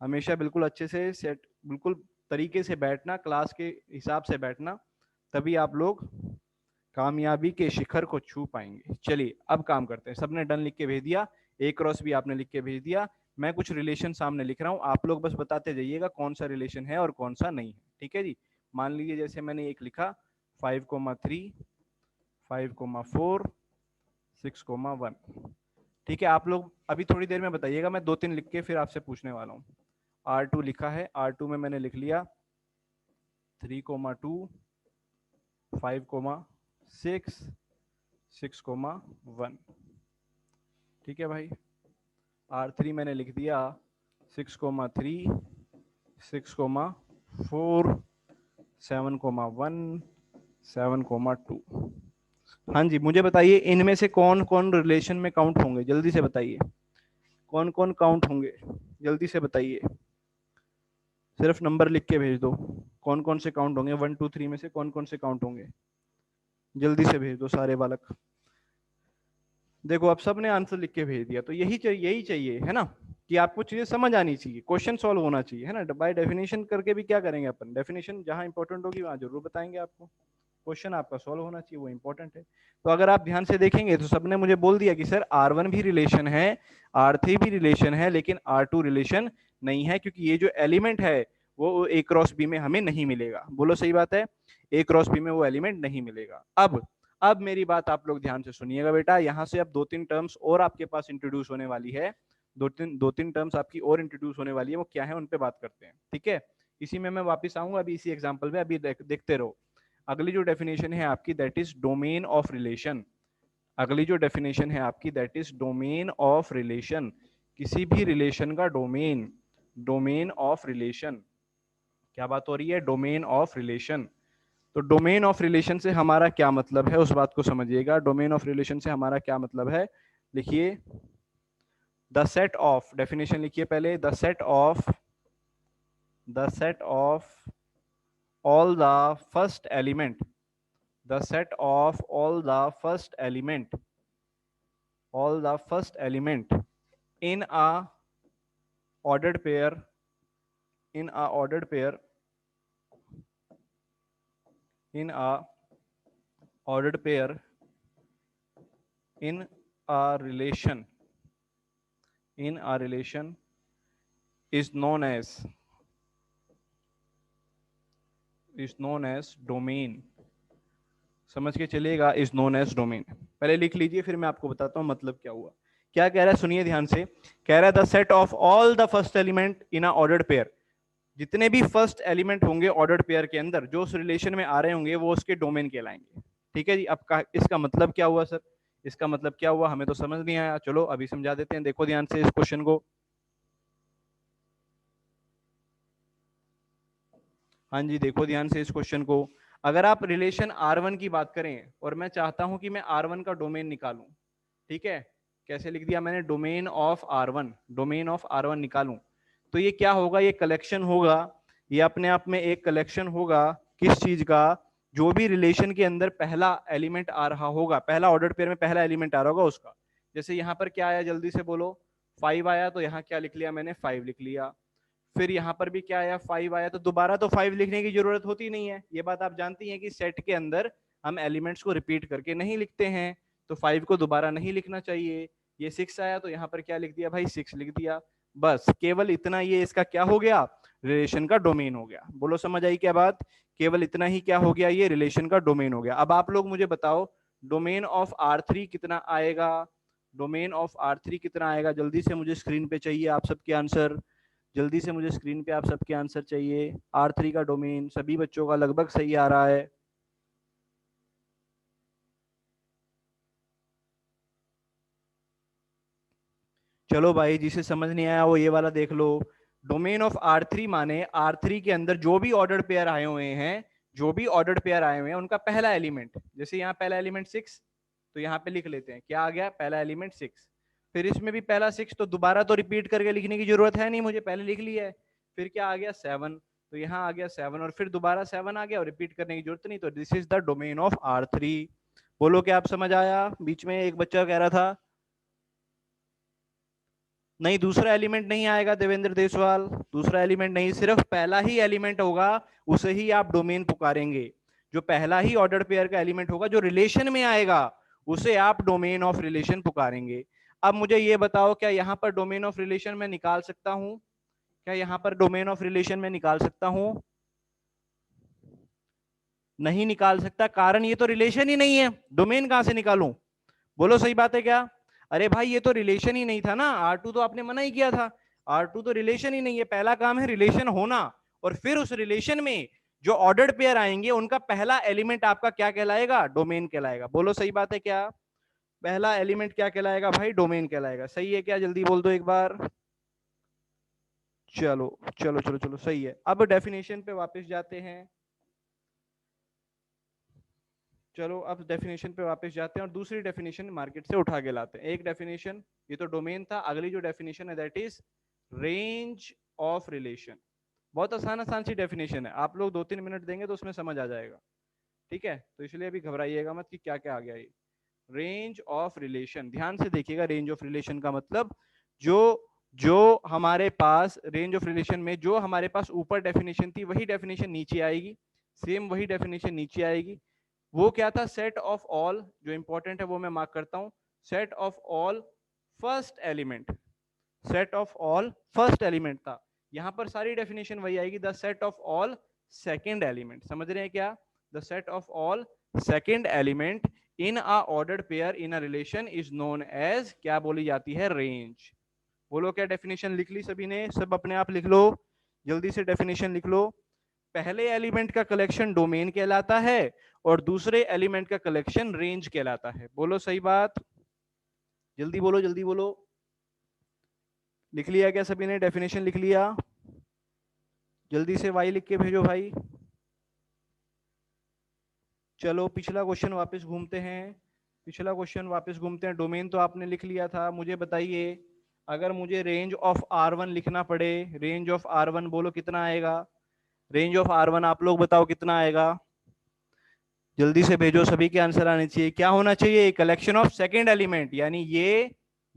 हमेशा बिल्कुल अच्छे से सेट, बिल्कुल तरीके से बैठना, क्लास के हिसाब से बैठना, तभी आप लोग कामयाबी के शिखर को छू पाएंगे। चलिए अब काम करते हैं। सबने डन लिख के भेज दिया, ए क्रॉस भी आपने लिख के भेज दिया। मैं कुछ रिलेशन सामने लिख रहा हूँ, आप लोग बस बताते जाइएगा कौन सा रिलेशन है और कौन सा नहीं है, ठीक है जी। मान लीजिए जैसे मैंने एक लिखा 5,3, 5,4, 6,1। ठीक है, आप लोग अभी थोड़ी देर में बताइएगा, मैं 2-3 लिख के फिर आपसे पूछने वाला हूँ। R2 लिखा है, R2 में मैंने लिख लिया 3,2, 5,6, 6,1। ठीक है भाई। R3 मैंने लिख दिया 6,3, 6,4, 7,1, 7,2। हाँ जी, मुझे बताइए इनमें से कौन कौन रिलेशन में काउंट होंगे, जल्दी से बताइए। कौन कौन काउंट होंगे, जल्दी से बताइए। सिर्फ नंबर लिख के भेज दो, कौन कौन से काउंट होंगे, 1, 2, 3 में से कौन कौन से काउंट होंगे, जल्दी से भेज दो सारे बालक। देखो अब सबने आंसर लिख के भेज दिया, तो यही चाहिए है ना, कि आपको चीजें समझ आनी चाहिए, क्वेश्चन सॉल्व होना चाहिए, है ना। बाय डेफिनेशन करके भी क्या करेंगे अपन, डेफिनेशन जहां इंपॉर्टेंट होगी वहां जरूर बताएंगे आपको। क्वेश्चन आपका सॉल्व होना चाहिए, वो इंपॉर्टेंट है। तो अगर आप ध्यान से देखेंगे तो सबने मुझे बोल दिया कि सर R1 भी रिलेशन है, R3 भी रिलेशन है, लेकिन R2 रिलेशन नहीं है, क्योंकि ये जो एलिमेंट है वो ए क्रॉस बी में हमें नहीं मिलेगा। बोलो सही बात है, ए क्रॉस बी में वो एलिमेंट नहीं मिलेगा। अब मेरी बात आप लोग ध्यान से सुनिएगा बेटा, यहाँ से अब 2-3 टर्म्स और आपके पास इंट्रोड्यूस होने वाली है। दो तीन टर्म्स आपकी और इंट्रोड्यूस होने वाली है, वो क्या है उन पे बात करते हैं, ठीक है। इसी में मैं वापस आऊंगा अभी इसी एग्जांपल पे, अभी देखते रहो। अगली जो डेफिनेशन है आपकी that is domain of relation. अगली जो डेफिनेशन है आपकी that is domain of relation. किसी भी रिलेशन का डोमेन, डोमेन ऑफ रिलेशन। क्या बात हो रही है, डोमेन ऑफ रिलेशन। तो डोमेन ऑफ रिलेशन से हमारा क्या मतलब है, उस बात को समझिएगा। डोमेन ऑफ रिलेशन से हमारा क्या मतलब है, लिखिए द सेट ऑफ, डेफिनेशन लिखिए पहले, the set of all the first element, the set of all the first element, all the first element in a ordered pair, in a ordered pair, in a ordered pair, in a relation, in a relation is known as domain. समझ के चलिएगा, is known as domain. पहले लिख लीजिए, फिर मैं आपको बताता हूं मतलब क्या हुआ। क्या कह रहा है सुनिए ध्यान से, कह रहा है the set of all the first element in a ordered pair, जितने भी फर्स्ट एलिमेंट होंगे ऑर्डर्ड पेयर के अंदर जो उस रिलेशन में आ रहे होंगे वो उसके डोमेन कहलाएंगे। ठीक है जी। अब इसका मतलब क्या हुआ सर, इसका मतलब क्या हुआ, हमें तो समझ नहीं आया, चलो अभी समझा देते हैं। देखो ध्यान से इस क्वेश्चन को, हाँ जी देखो ध्यान से इस क्वेश्चन को। अगर आप रिलेशन R1 की बात करें और मैं चाहता हूं कि मैं R1 का डोमेन निकालूं, ठीक है, कैसे लिख दिया मैंने, domain of R1, domain of R1 निकालूं, तो ये क्या होगा, ये कलेक्शन होगा, ये अपने आप में एक कलेक्शन होगा किस चीज का, जो भी रिलेशन के अंदर पहला एलिमेंट आ रहा होगा, पहला ऑर्डर पेयर में पहला एलिमेंट आ रहा होगा उसका। जैसे यहाँ पर क्या आया, जल्दी से बोलो, 5 आया, तो यहाँ क्या लिख लिया मैंने, 5 लिख लिया। फिर यहाँ पर भी क्या आया, 5 आया, तो दोबारा तो 5 लिखने की जरूरत होती नहीं है। ये बात आप जानती हैं कि सेट के अंदर हम एलिमेंट्स को रिपीट करके नहीं लिखते हैं, तो 5 को दोबारा नहीं लिखना चाहिए। ये 6 आया, तो यहाँ पर क्या लिख दिया भाई, 6 लिख दिया। बस केवल इतना, ये इसका क्या हो गया, रिलेशन का डोमेन हो गया। बोलो समझ आई क्या बात, केवल इतना ही क्या हो गया, ये रिलेशन का डोमेन हो गया। अब आप लोग मुझे बताओ डोमेन ऑफ R3 कितना आएगा, डोमेन ऑफ R3 कितना आएगा, जल्दी से मुझे स्क्रीन पे चाहिए आप सबके आंसर, जल्दी से मुझे स्क्रीन पे आप सबके आंसर चाहिए। R3 का डोमेन सभी बच्चों का लगभग सही आ रहा है। चलो भाई, जिसे समझ नहीं आया वो ये वाला देख लो। डोमेन ऑफ R3 माने R3 के अंदर जो भी ऑर्डर्ड पेयर आए हुए हैं, जो भी ऑर्डर्ड पेयर आए हुए हैं उनका पहला एलिमेंट, जैसे यहाँ पहला एलिमेंट 6, तो यहाँ पे लिख लेते हैं क्या आ गया, पहला एलिमेंट 6। फिर इसमें भी पहला 6, तो दोबारा तो रिपीट करके लिखने की जरूरत है नहीं, मुझे पहले लिख लिया है। फिर क्या आ गया, 7, तो यहाँ आ गया 7, और फिर दोबारा 7 आ गया और रिपीट करने की जरूरत नहीं, तो this is the domain of R3। बोलो क्या आप समझ आया, बीच में एक बच्चा कह रहा था नहीं दूसरा एलिमेंट नहीं आएगा देवेंद्र देसवाल, दूसरा एलिमेंट नहीं, सिर्फ पहला ही एलिमेंट होगा, उसे ही आप डोमेन पुकारेंगे। जो पहला ही ऑर्डर पेयर का एलिमेंट होगा जो रिलेशन में आएगा, उसे आप डोमेन ऑफ रिलेशन पुकारेंगे। अब मुझे ये बताओ, क्या यहां पर डोमेन ऑफ रिलेशन में निकाल सकता हूं, क्या यहां पर डोमेन ऑफ रिलेशन में निकाल सकता हूं, नहीं निकाल सकता, कारण ये तो रिलेशन ही नहीं है, डोमेन कहां से निकालूं, बोलो सही बात है क्या। अरे भाई ये तो रिलेशन ही नहीं था ना, R2 तो आपने मना ही किया था, R2 तो रिलेशन ही नहीं है, पहला काम है रिलेशन होना, और फिर उस रिलेशन में जो ऑर्डर्ड पेयर आएंगे उनका पहला एलिमेंट आपका क्या कहलाएगा, डोमेन कहलाएगा। बोलो सही बात है क्या, पहला एलिमेंट क्या कहलाएगा भाई, डोमेन कहलाएगा। सही है क्या, जल्दी बोल दो एक बार। चलो चलो चलो चलो सही है। अब डेफिनेशन पे वापस जाते हैं, चलो अब डेफिनेशन पे वापस जाते हैं और दूसरी डेफिनेशन मार्केट से उठा के लाते हैं। एक डेफिनेशन, ये तो डोमेन था, अगली जो डेफिनेशन है that is range of relation. बहुत आसान आसान सी डेफिनेशन है, आप लोग 2-3 मिनट देंगे तो उसमें समझ आ जाएगा। ठीक है, तो इसलिए अभी घबराइएगा मत कि क्या क्या आ गया। ये रेंज ऑफ रिलेशन, ध्यान से देखिएगा, रेंज ऑफ रिलेशन का मतलब जो जो हमारे पास रेंज ऑफ रिलेशन में जो हमारे पास ऊपर डेफिनेशन थी वही डेफिनेशन नीचे आएगी, सेम वही डेफिनेशन नीचे आएगी। वो क्या था, सेट ऑफ ऑल, जो इंपॉर्टेंट है वो मैं मार्क करता हूं, set of all first element, set of all first element था। यहां पर सारी डेफिनेशन वही आएगी, the set of all second element, समझ रहे हैं क्या, the set of all second element in a ordered pair in a relation is known as, क्या बोली जाती है, रेंज। बोलो क्या डेफिनेशन लिख ली सभी ने, सब अपने आप लिख लो, जल्दी से डेफिनेशन लिख लो। पहले एलिमेंट का कलेक्शन डोमेन कहलाता है और दूसरे एलिमेंट का कलेक्शन रेंज कहलाता है। बोलो सही बात, जल्दी बोलो जल्दी बोलो। लिख लिया क्या सभी ने, डेफिनेशन लिख लिया, जल्दी से वाई लिख के भेजो भाई। चलो पिछला क्वेश्चन वापस घूमते हैं, पिछला क्वेश्चन वापस घूमते हैं। डोमेन तो आपने लिख लिया था, मुझे बताइए अगर मुझे रेंज ऑफ R1 लिखना पड़े, रेंज ऑफ R1 बोलो कितना आएगा, रेंज ऑफ R1 आप लोग बताओ कितना आएगा, जल्दी से भेजो, सभी के आंसर आने चाहिए। क्या होना चाहिए, कलेक्शन ऑफ सेकेंड एलिमेंट, यानी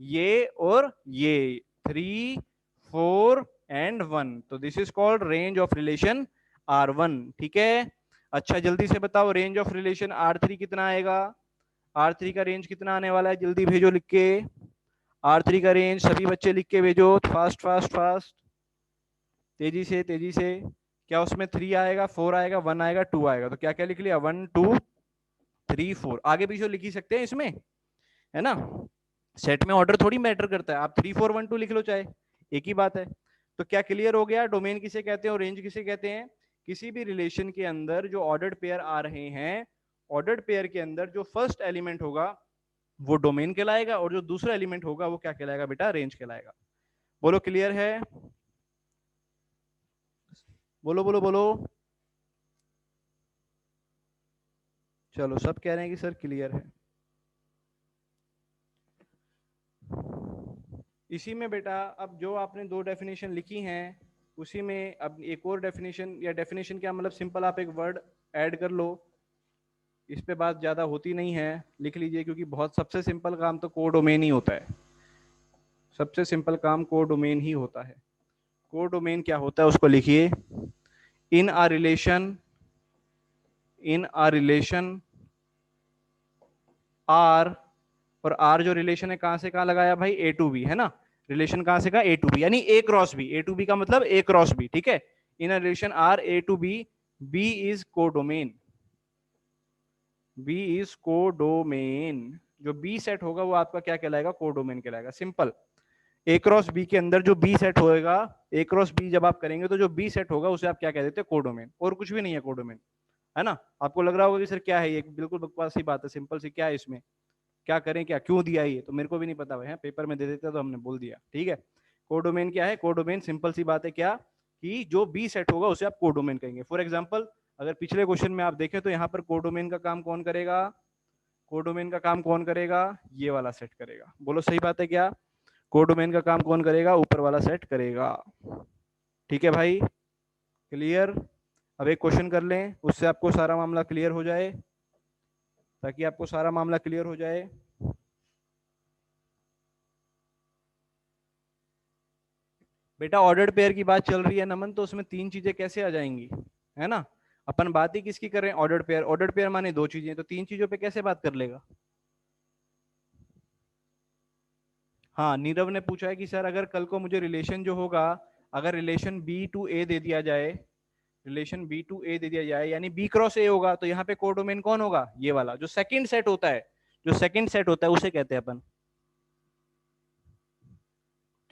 ये और ये, 3 4 एंड 1, तो this is called range of relation R1। ठीक है, अच्छा जल्दी से बताओ रेंज ऑफ रिलेशन R3 कितना आएगा, R3 का रेंज कितना आने वाला है, जल्दी भेजो लिख के। R3 का रेंज सभी बच्चे लिख के भेजो, फास्ट फास्ट फास्ट, तेजी से तेजी से। क्या उसमें 3 आएगा, 4 आएगा, 1 आएगा, 2 आएगा, तो क्या क्या लिख लिया, 1 2 3 4, आगे पीछे लिख ही सकते हैं इसमें, है ना। सेट में ऑर्डर थोड़ी मैटर करता है, आप 3 4 1 2 लिख लो चाहे, एक ही बात है। तो क्या क्लियर हो गया, डोमेन किसे कहते हैं और रेंज किसे कहते हैं। किसी भी रिलेशन के अंदर जो ऑर्डर्ड पेयर आ रहे हैं, ऑर्डर्ड पेयर के अंदर जो फर्स्ट एलिमेंट होगा वो डोमेन कहलाएगा, और जो दूसरा एलिमेंट होगा वो क्या कहलाएगा बेटा, रेंज कहलाएगा। बोलो क्लियर है, बोलो बोलो बोलो। चलो सब कह रहे हैं कि सर क्लियर है। इसी में बेटा अब जो आपने दो डेफिनेशन लिखी हैं, उसी में अब एक और डेफिनेशन, या डेफिनेशन क्या मतलब, सिंपल आप एक वर्ड ऐड कर लो, इस पे बात ज़्यादा होती नहीं है, लिख लीजिए, क्योंकि बहुत सबसे सिंपल काम तो कोडोमेन ही होता है, सबसे सिंपल काम कोडोमेन ही होता है। कोडोमेन क्या होता है उसको लिखिए, इन अ रिलेशन आर, और आर जो रिलेशन है कहां से कहां लगाया भाई, ए टू बी, है ना, रिलेशन कहां से कहां, ए टू बी, यानी A cross B, A to B का मतलब ए क्रॉस बी, ठीक है। In a relation R A to B, B is codomain, B is codomain, जो बी सेट होगा वो आपका क्या कहलाएगा, कोडोमेन कहलाएगा। सिंपल, ए क्रॉस बी के अंदर जो बी सेट होएगा, ए क्रॉस बी जब आप करेंगे तो जो बी सेट होगा उसे आप क्या कह देते हैं, कोडोमेन, और कुछ भी नहीं है कोडोमेन, है ना। आपको लग रहा होगा कि सर क्या है ये, बिल्कुल बकवास सी बात है, सिंपल सी, क्या है इसमें, क्या करें, क्या क्यों दिया ये, तो मेरे को भी नहीं पता है, पेपर में दे देते तो हमने बोल दिया, ठीक है। कोडोमेन क्या है, कोडोमेन सिंपल सी बात है, क्या कि जो बी सेट होगा उसे आप कोडोमेन कहेंगे। फॉर एग्जांपल, अगर पिछले क्वेश्चन में आप देखें तो यहाँ पर कोडोमेन का काम कौन करेगा, कोडोमेन का काम कौन करेगा, ये वाला सेट करेगा। बोलो सही बात है क्या, कोडोमेन का काम कौन करेगा, ऊपर वाला सेट करेगा। ठीक है भाई, क्लियर। अब एक क्वेश्चन कर लें, उससे आपको सारा मामला क्लियर हो जाए, ताकि आपको सारा मामला क्लियर हो जाए। बेटा ऑर्डर्ड पेयर की बात चल रही है नमन, तो उसमें तीन चीजें कैसे आ जाएंगी, है ना। अपन बात ही किसकी कर रहे हैं, ऑर्डर्ड पेयर, ऑर्डर्ड पेयर माने दो चीजें, तो तीन चीजों पे कैसे बात कर लेगा। हाँ, नीरव ने पूछा है कि सर अगर कल को मुझे रिलेशन जो होगा, अगर रिलेशन बी टू ए दे दिया जाए, रिलेशन बी टू ए दे दिया जाए, यानी बी क्रॉस ए होगा, तो यहाँ पे कोडोमेन कौन होगा, ये वाला जो सेकंड सेट होता है, जो सेकंड सेट होता है उसे कहते हैं अपन।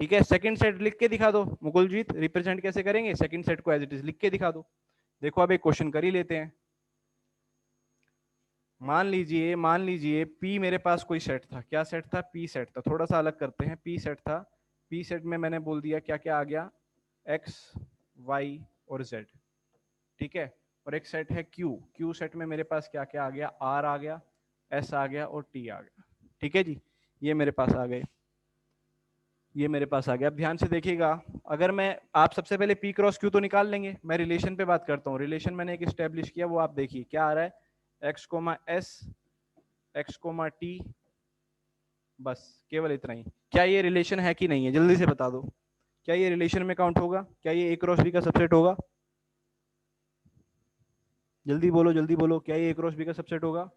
ठीक है, सेकंड सेट लिख के दिखा दो मुकुलजीत, रिप्रेजेंट कैसे करेंगे सेकंड सेट को, एज इट इज लिख के दिखा दो। देखो अब एक क्वेश्चन कर ही लेते हैं। मान लीजिए P मेरे पास कोई सेट था, क्या सेट था, P सेट था, थोड़ा सा अलग करते हैं, P सेट था, P सेट में मैंने बोल दिया क्या क्या आ गया, X Y और Z, ठीक है। और एक सेट है Q सेट में मेरे पास क्या क्या आ गया, R आ गया, S आ गया और T आ गया, ठीक है जी। ये मेरे पास आ गए, ये मेरे पास आ गया। अब ध्यान से देखिएगा, अगर मैं, आप सबसे पहले P क्रॉस Q तो निकाल लेंगे, मैं रिलेशन पे बात करता हूँ, रिलेशन मैंने एक स्टेब्लिश किया, वो आप देखिए क्या आ रहा है, X comma S, X comma T, बस केवल इतना ही। क्या ये रिलेशन है कि नहीं है, जल्दी से बता दो, क्या ये रिलेशन में काउंट होगा, क्या ये ए क्रॉस बी का सबसेट होगा, जल्दी बोलो जल्दी बोलो, क्या ये ए क्रॉस बी का सबसेट होगा।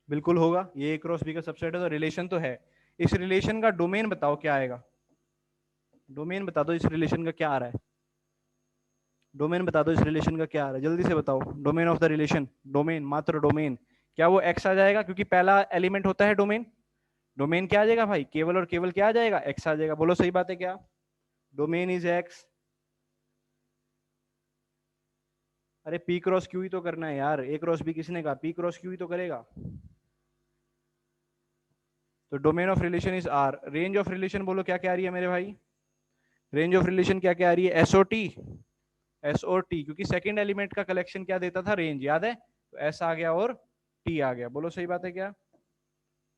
बिल्कुल होगा, ये ए क्रॉस बी का सबसेट है, तो रिलेशन तो है। इस रिलेशन का डोमेन बताओ क्या आएगा, डोमेन बता दो इस रिलेशन का क्या आ रहा है, डोमेन बता दो इस रिलेशन का क्या आ रहा है, जल्दी से बताओ, domain of the relation, domain, मात्र डोमेन, क्या वो एक्स आ जाएगा, क्योंकि पहला एलिमेंट होता है डोमेन, डोमेन क्या आ जाएगा भाई, केवल और केवल क्या आ जाएगा, एक्स आ जाएगा। बोलो सही बात है क्या, डोमेन इज एक्स। अरे पी क्रॉस क्यू ही तो करना है यार, ए क्रॉस बी किसने कहा, पी क्रॉस क्यू ही तो करेगा। तो domain of relation is R, range of relation बोलो क्या क्या आ रही है मेरे भाई, रेंज ऑफ रिलेशन क्या क्या आ रही है, एसओटी, एस और टी, क्योंकि सेकंड एलिमेंट का कलेक्शन क्या देता था, रेंज, याद है, तो एस आ गया और टी आ गया, बोलो सही बात है क्या,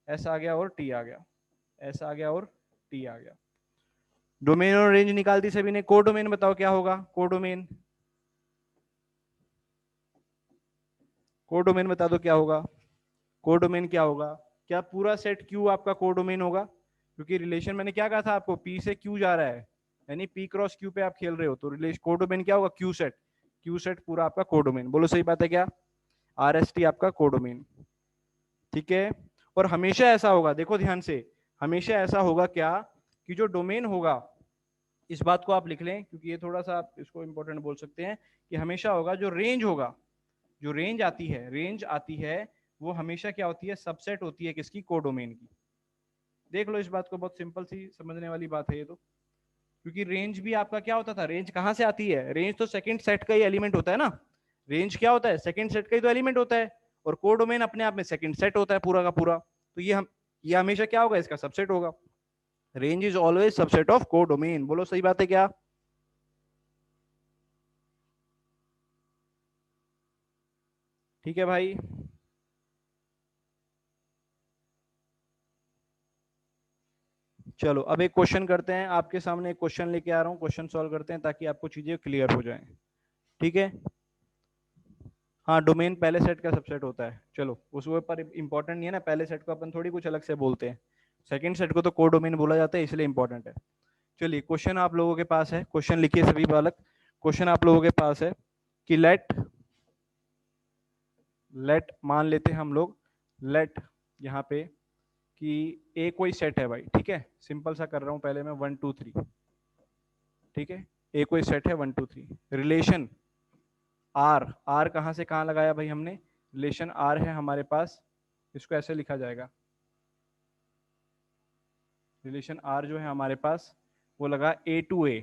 एस आ गया और टी आ गया, एस आ गया और टी आ गया। डोमेन और रेंज निकाल दी सभी ने, कोडोमेन बताओ क्या होगा, कोडोमेन, कोडोमेन बता दो क्या होगा, कोडोमेन क्या होगा, क्या पूरा सेट क्यू आपका कोडोमेन होगा, क्योंकि रिलेशन मैंने क्या कहा था आपको, पी से क्यू जा रहा है, यानी पी क्रॉस क्यू पे आप खेल रहे हो, तो रिलेशन कोडोमेन क्या होगा, क्यू सेट, क्यू सेट पूरा आपका कोडोमेन, बोलो सही बात है क्या, आर एस टी आपका कोडोमेन, ठीक है। और हमेशा ऐसा होगा, देखो ध्यान से, हमेशा ऐसा होगा क्या, कि जो डोमेन होगा, इस बात को आप लिख लें क्योंकि ये थोड़ा सा आप इसको इंपॉर्टेंट बोल सकते हैं, कि हमेशा होगा जो रेंज होगा, जो रेंज आती है, रेंज आती है, वो हमेशा क्या होती है, सबसेट होती है किसकी, कोडोमेन की। देख लो इस बात को, बहुत सिंपल सी समझने वाली बात है ये तो, क्योंकि रेंज भी आपका क्या होता था, रेंज कहां से आती है, रेंज तो सेकंड सेट का ही एलिमेंट होता है ना, रेंज क्या होता है, सेकंड सेट का ही तो एलिमेंट होता है, और कोडोमेन अपने आप में सेकंड सेट होता है पूरा का पूरा, तो ये हमेशा क्या होगा, इसका सबसेट होगा, range is always subset of codomain, बोलो सही बात है क्या। ठीक है भाई, चलो अब एक क्वेश्चन करते हैं, आपके सामने एक क्वेश्चन लेके आ रहा हूँ, क्वेश्चन सॉल्व करते हैं ताकि आपको चीजें क्लियर हो जाएं, ठीक है। हाँ, डोमेन पहले सेट का सबसेट होता है, चलो उस ऊपर इंपॉर्टेंट नहीं है ना, पहले सेट को अपन थोड़ी कुछ अलग से बोलते हैं, सेकंड सेट को तो कोडोमेन बोला जाता है, इसलिए इंपॉर्टेंट है। चलिए क्वेश्चन आप लोगों के पास है, क्वेश्चन लिखिए सभी बालक, क्वेश्चन आप लोगों के पास है कि लेट लेट मान लेते हैं हम लोग, लेट यहाँ पे कि ए कोई सेट है भाई, ठीक है, सिंपल सा कर रहा हूँ पहले मैं, 1 2 3, ठीक है, ए कोई सेट है 1 2 3, रिलेशन आर, आर कहाँ से कहाँ लगाया भाई हमने, रिलेशन आर है हमारे पास, इसको ऐसे लिखा जाएगा, रिलेशन आर जो है हमारे पास वो लगा ए टू ए,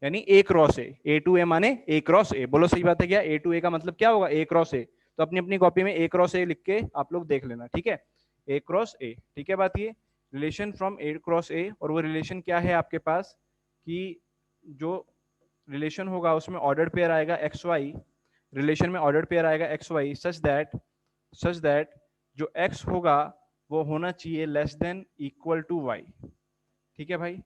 यानी ए क्रॉस ए टू ए माने ए क्रॉस ए, बोलो सही बात है क्या, ए टू ए का मतलब क्या होगा, ए क्रॉस ए, तो अपनी अपनी कॉपी में ए क्रॉस ए लिख के आप लोग देख लेना, ठीक है, ए क्रॉस ए, ठीक है बात ये, रिलेशन फ्रॉम ए क्रॉस ए, और वो रिलेशन क्या है आपके पास, कि जो रिलेशन होगा उसमें ऑर्डर्ड पेयर आएगा एक्स वाई, रिलेशन में ऑर्डर्ड पेयर आएगा एक्स वाई, सच दैट जो एक्स होगा वो होना चाहिए less than equal to y, ठीक है भाई,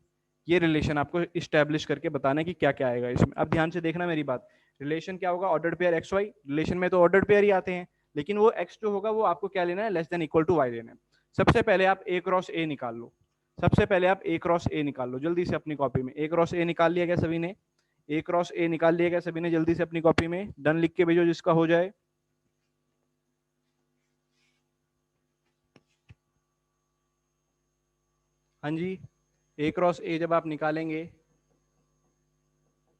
ये रिलेशन आपको इस्टेब्लिश करके बताना है कि क्या क्या आएगा इसमें। अब ध्यान से देखना मेरी बात, रिलेशन क्या होगा, ordered pair x y, relation में तो ऑर्डर्ड पेयर ही आते हैं, लेकिन वो एक्स जो होगा वो आपको क्या लेना है, less than equal to y लेना है। सबसे पहले आप ए क्रॉस ए निकाल लो, सबसे पहले आप ए क्रॉस ए निकाल लो जल्दी से अपनी कॉपी में, ए क्रॉस ए निकाल लिया गया सभी ने, ए क्रॉस ए निकाल लिया गया सभी ने, जल्दी से अपनी कॉपी में डन लिख के भेजो जिसका हो जाए। हाँ जी, ए क्रॉस ए जब आप निकालेंगे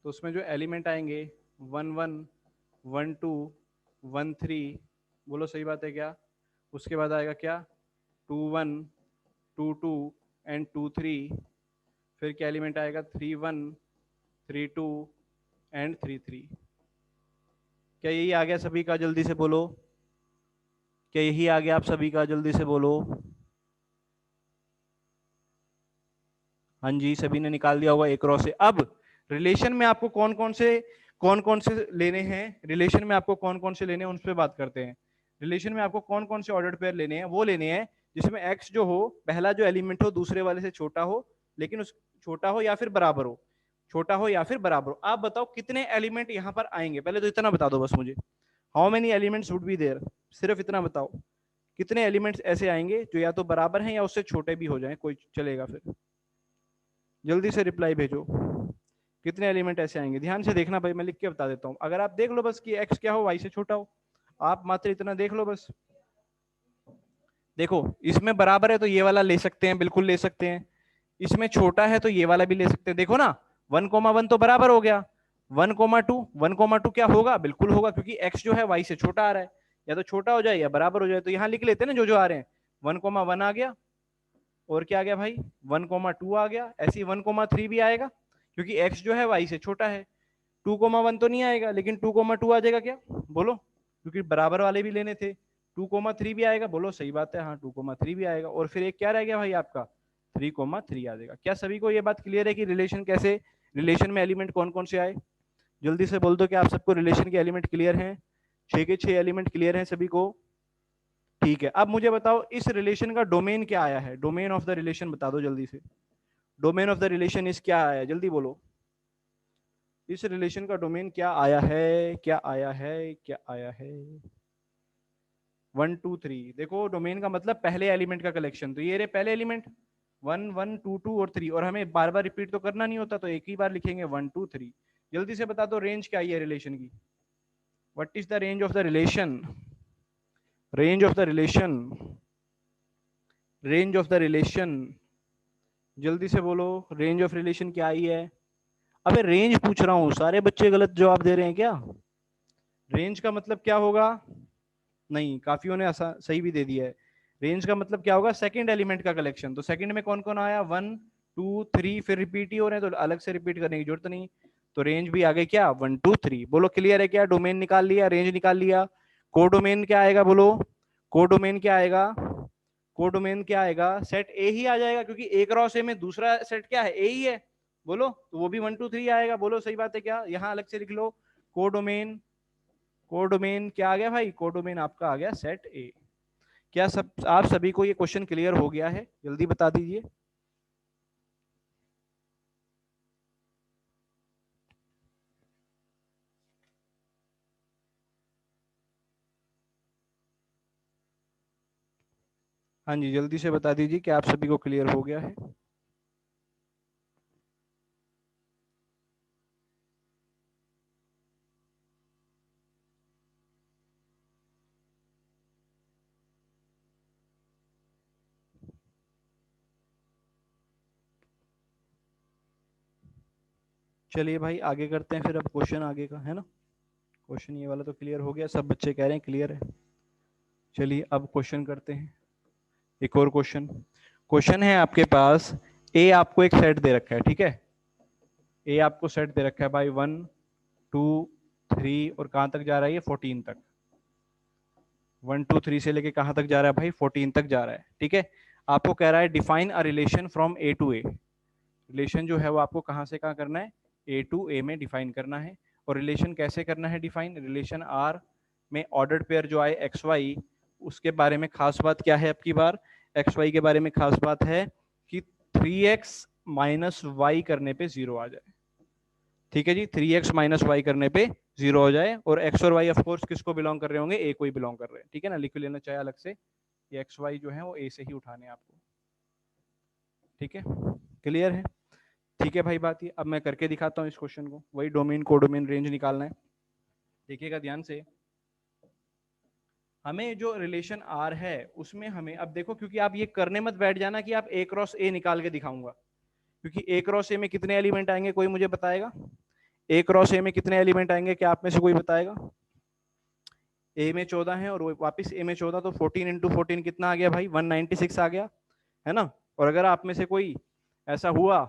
तो उसमें जो एलिमेंट आएंगे 1 1 1 2 1 3, बोलो सही बात है क्या, उसके बाद आएगा क्या 2 1 2 2 एंड 2 3, फिर क्या एलिमेंट आएगा 3 1 3 2 एंड 3 3। क्या यही आ गया सभी का, जल्दी से बोलो, क्या यही आ गया आप सभी का, जल्दी से बोलो। हाँ जी, सभी ने निकाल दिया होगा एक क्रॉस से। अब रिलेशन में आपको कौन कौन से लेने हैं, रिलेशन में आपको कौन कौन से लेने हैं उन पर बात करते हैं। रिलेशन में आपको कौन कौन से ऑर्डर्ड पेयर लेने हैं, वो लेने हैं जिसमें एक्स जो हो, पहला जो एलिमेंट हो दूसरे वाले से छोटा हो, लेकिन उस छोटा हो या फिर बराबर हो, छोटा हो या फिर बराबर हो। आप बताओ कितने एलिमेंट यहाँ पर आएंगे, पहले तो इतना बता दो बस मुझे, how many elements would be there, सिर्फ इतना बताओ, कितने एलिमेंट्स ऐसे आएंगे जो या तो बराबर हैं या उससे छोटे भी हो जाएं, कोई चलेगा, फिर जल्दी से रिप्लाई भेजो, कितने एलिमेंट ऐसे आएंगे, ध्यान से देखना भाई, मैं लिख के बता देता हूँ, अगर आप देख लो बस कि एक्स क्या हो, वाई से छोटा हो, आप मात्र इतना देख लो बस। देखो इसमें बराबर है तो ये वाला ले सकते हैं, बिल्कुल ले सकते हैं, इसमें छोटा है तो ये वाला भी ले सकते हैं, देखो ना 1,1 तो बराबर हो गया, 1,2 क्या होगा, बिल्कुल होगा, क्योंकि x जो है y से छोटा आ रहा है, या तो छोटा हो जाए या बराबर हो जाए, तो यहाँ लिख लेते हैं ना जो जो आ रहे हैं, 1,1 आ गया, और क्या आ गया भाई 1,2 आ गया, ऐसे ही 1,3 भी आएगा, क्योंकि x जो है y से छोटा है, 2,1 तो नहीं आएगा, लेकिन 2,2 आ जाएगा क्या, बोलो, क्योंकि बराबर वाले भी लेने थे, 2,3 भी आएगा, बोलो सही बात है, हाँ 2,3 भी आएगा, और फिर एक क्या रह गया भाई आपका 3,3 आ जाएगा। क्या सभी को ये बात क्लियर है कि रिलेशन कैसे, रिलेशन में एलिमेंट कौन कौन से आए, जल्दी से बोल दो कि आप सबको रिलेशन के एलिमेंट क्लियर हैं, 6 के 6 एलिमेंट क्लियर हैं सभी को। ठीक है, अब मुझे बताओ इस रिलेशन का डोमेन क्या आया है, डोमेन ऑफ द रिलेशन बता दो जल्दी से। डोमेन ऑफ द रिलेशन इस क्या आया है, जल्दी बोलो। इस रिलेशन का डोमेन क्या आया है, क्या आया है, क्या आया है? 1 2 3। देखो डोमेन का मतलब पहले एलिमेंट का कलेक्शन, तो ये रहे पहले एलिमेंट 1 1 2 2 और 3, और हमें बार बार रिपीट तो करना नहीं होता, तो एक ही बार लिखेंगे 1 2 3। जल्दी से बता दो रेंज क्या है रिलेशन की, what is the range of the relation? Range of the relation, range of the relation, जल्दी से बोलो रेंज ऑफ रिलेशन क्या आई है? अबे रेंज पूछ रहा हूं, सारे बच्चे गलत जवाब दे रहे हैं क्या? रेंज का मतलब क्या होगा? नहीं, काफियों ने सही भी दे दिया है। रेंज का मतलब क्या होगा? सेकंड एलिमेंट का कलेक्शन। तो सेकंड में कौन कौन आया? 1 2 3, फिर रिपीट ही हो रहे हैं तो अलग से रिपीट करने की जरूरत नहीं। तो रेंज भी आ गई क्या? 1 2 3। बोलो क्लियर है क्या? डोमेन निकाल लिया, रेंज निकाल लिया। कोडोमेन क्या आएगा बोलो? कोडोमेन क्या आएगा? कोडोमेन क्या आएगा? सेट ए ही आ जाएगा, क्योंकि ए क्रॉस ए में दूसरा सेट क्या है? ए ही है। बोलो, तो वो भी 1 2 3 आएगा। बोलो सही बात है क्या? यहाँ अलग से लिख लो कोडोमेन। कोडोमेन क्या आ गया भाई? कोडोमेन आपका आ गया सेट ए। क्या सब आप सभी को ये क्वेश्चन क्लियर हो गया है? जल्दी बता दीजिए। हाँ जी, जल्दी से बता दीजिए कि आप सभी को क्लियर हो गया है। चलिए भाई आगे करते हैं फिर, अब क्वेश्चन आगे का है ना। क्वेश्चन ये वाला तो क्लियर हो गया, सब बच्चे कह रहे हैं क्लियर है। चलिए अब क्वेश्चन करते हैं, एक और क्वेश्चन। क्वेश्चन है आपके पास, ए आपको एक सेट दे रखा है, ठीक है। ए आपको सेट दे रखा है भाई 1 2 3, और कहां तक जा रहा है ये? 14 तक। 1 2 3 से लेके कहां तक जा रहा है भाई? 14 तक जा रहा है, ठीक है। आपको कह रहा है define a relation from A to A. Relation जो है वो आपको कहां से कहां करना है? ए टू ए में डिफाइन करना है। और रिलेशन कैसे करना है डिफाइन? रिलेशन आर में ऑर्डर्ड पेयर जो आए एक्स वाई, उसके बारे में खास बात क्या है? अब की बार एक्स वाई के बारे में खास बात है कि 3x माइनस वाई करने पे 0 आ जाए, ठीक है जी। 3x माइनस वाई करने पे 0 हो जाए, और x और y ऑफ कोर्स किसको बिलोंग कर रहे होंगे? ए को ही बिलोंग कर रहे हैं, ठीक है ना। लिख लेना चाहे अलग से, ये एक्स वाई जो है वो ए से ही उठाने आपको, ठीक है। क्लियर है? ठीक है भाई, बात ये अब मैं करके दिखाता हूँ इस क्वेश्चन को। वही डोमेन कोडोमेन रेंज निकालना है, देखिएगा ध्यान से। हमें जो रिलेशन आर है उसमें हमें, अब देखो क्योंकि आप ये करने मत बैठ जाना कि आप ए क्रॉस ए निकाल के दिखाऊंगा, क्योंकि ए क्रॉस ए में कितने एलिमेंट आएंगे कोई मुझे बताएगा? ए क्रॉस ए में कितने एलिमेंट आएंगे, क्या आप में से कोई बताएगा? ए में 14 है और वापस ए में 14, तो 14 इंटू 14 कितना आ गया भाई? 196 आ गया, है ना। और अगर आप में से कोई ऐसा हुआ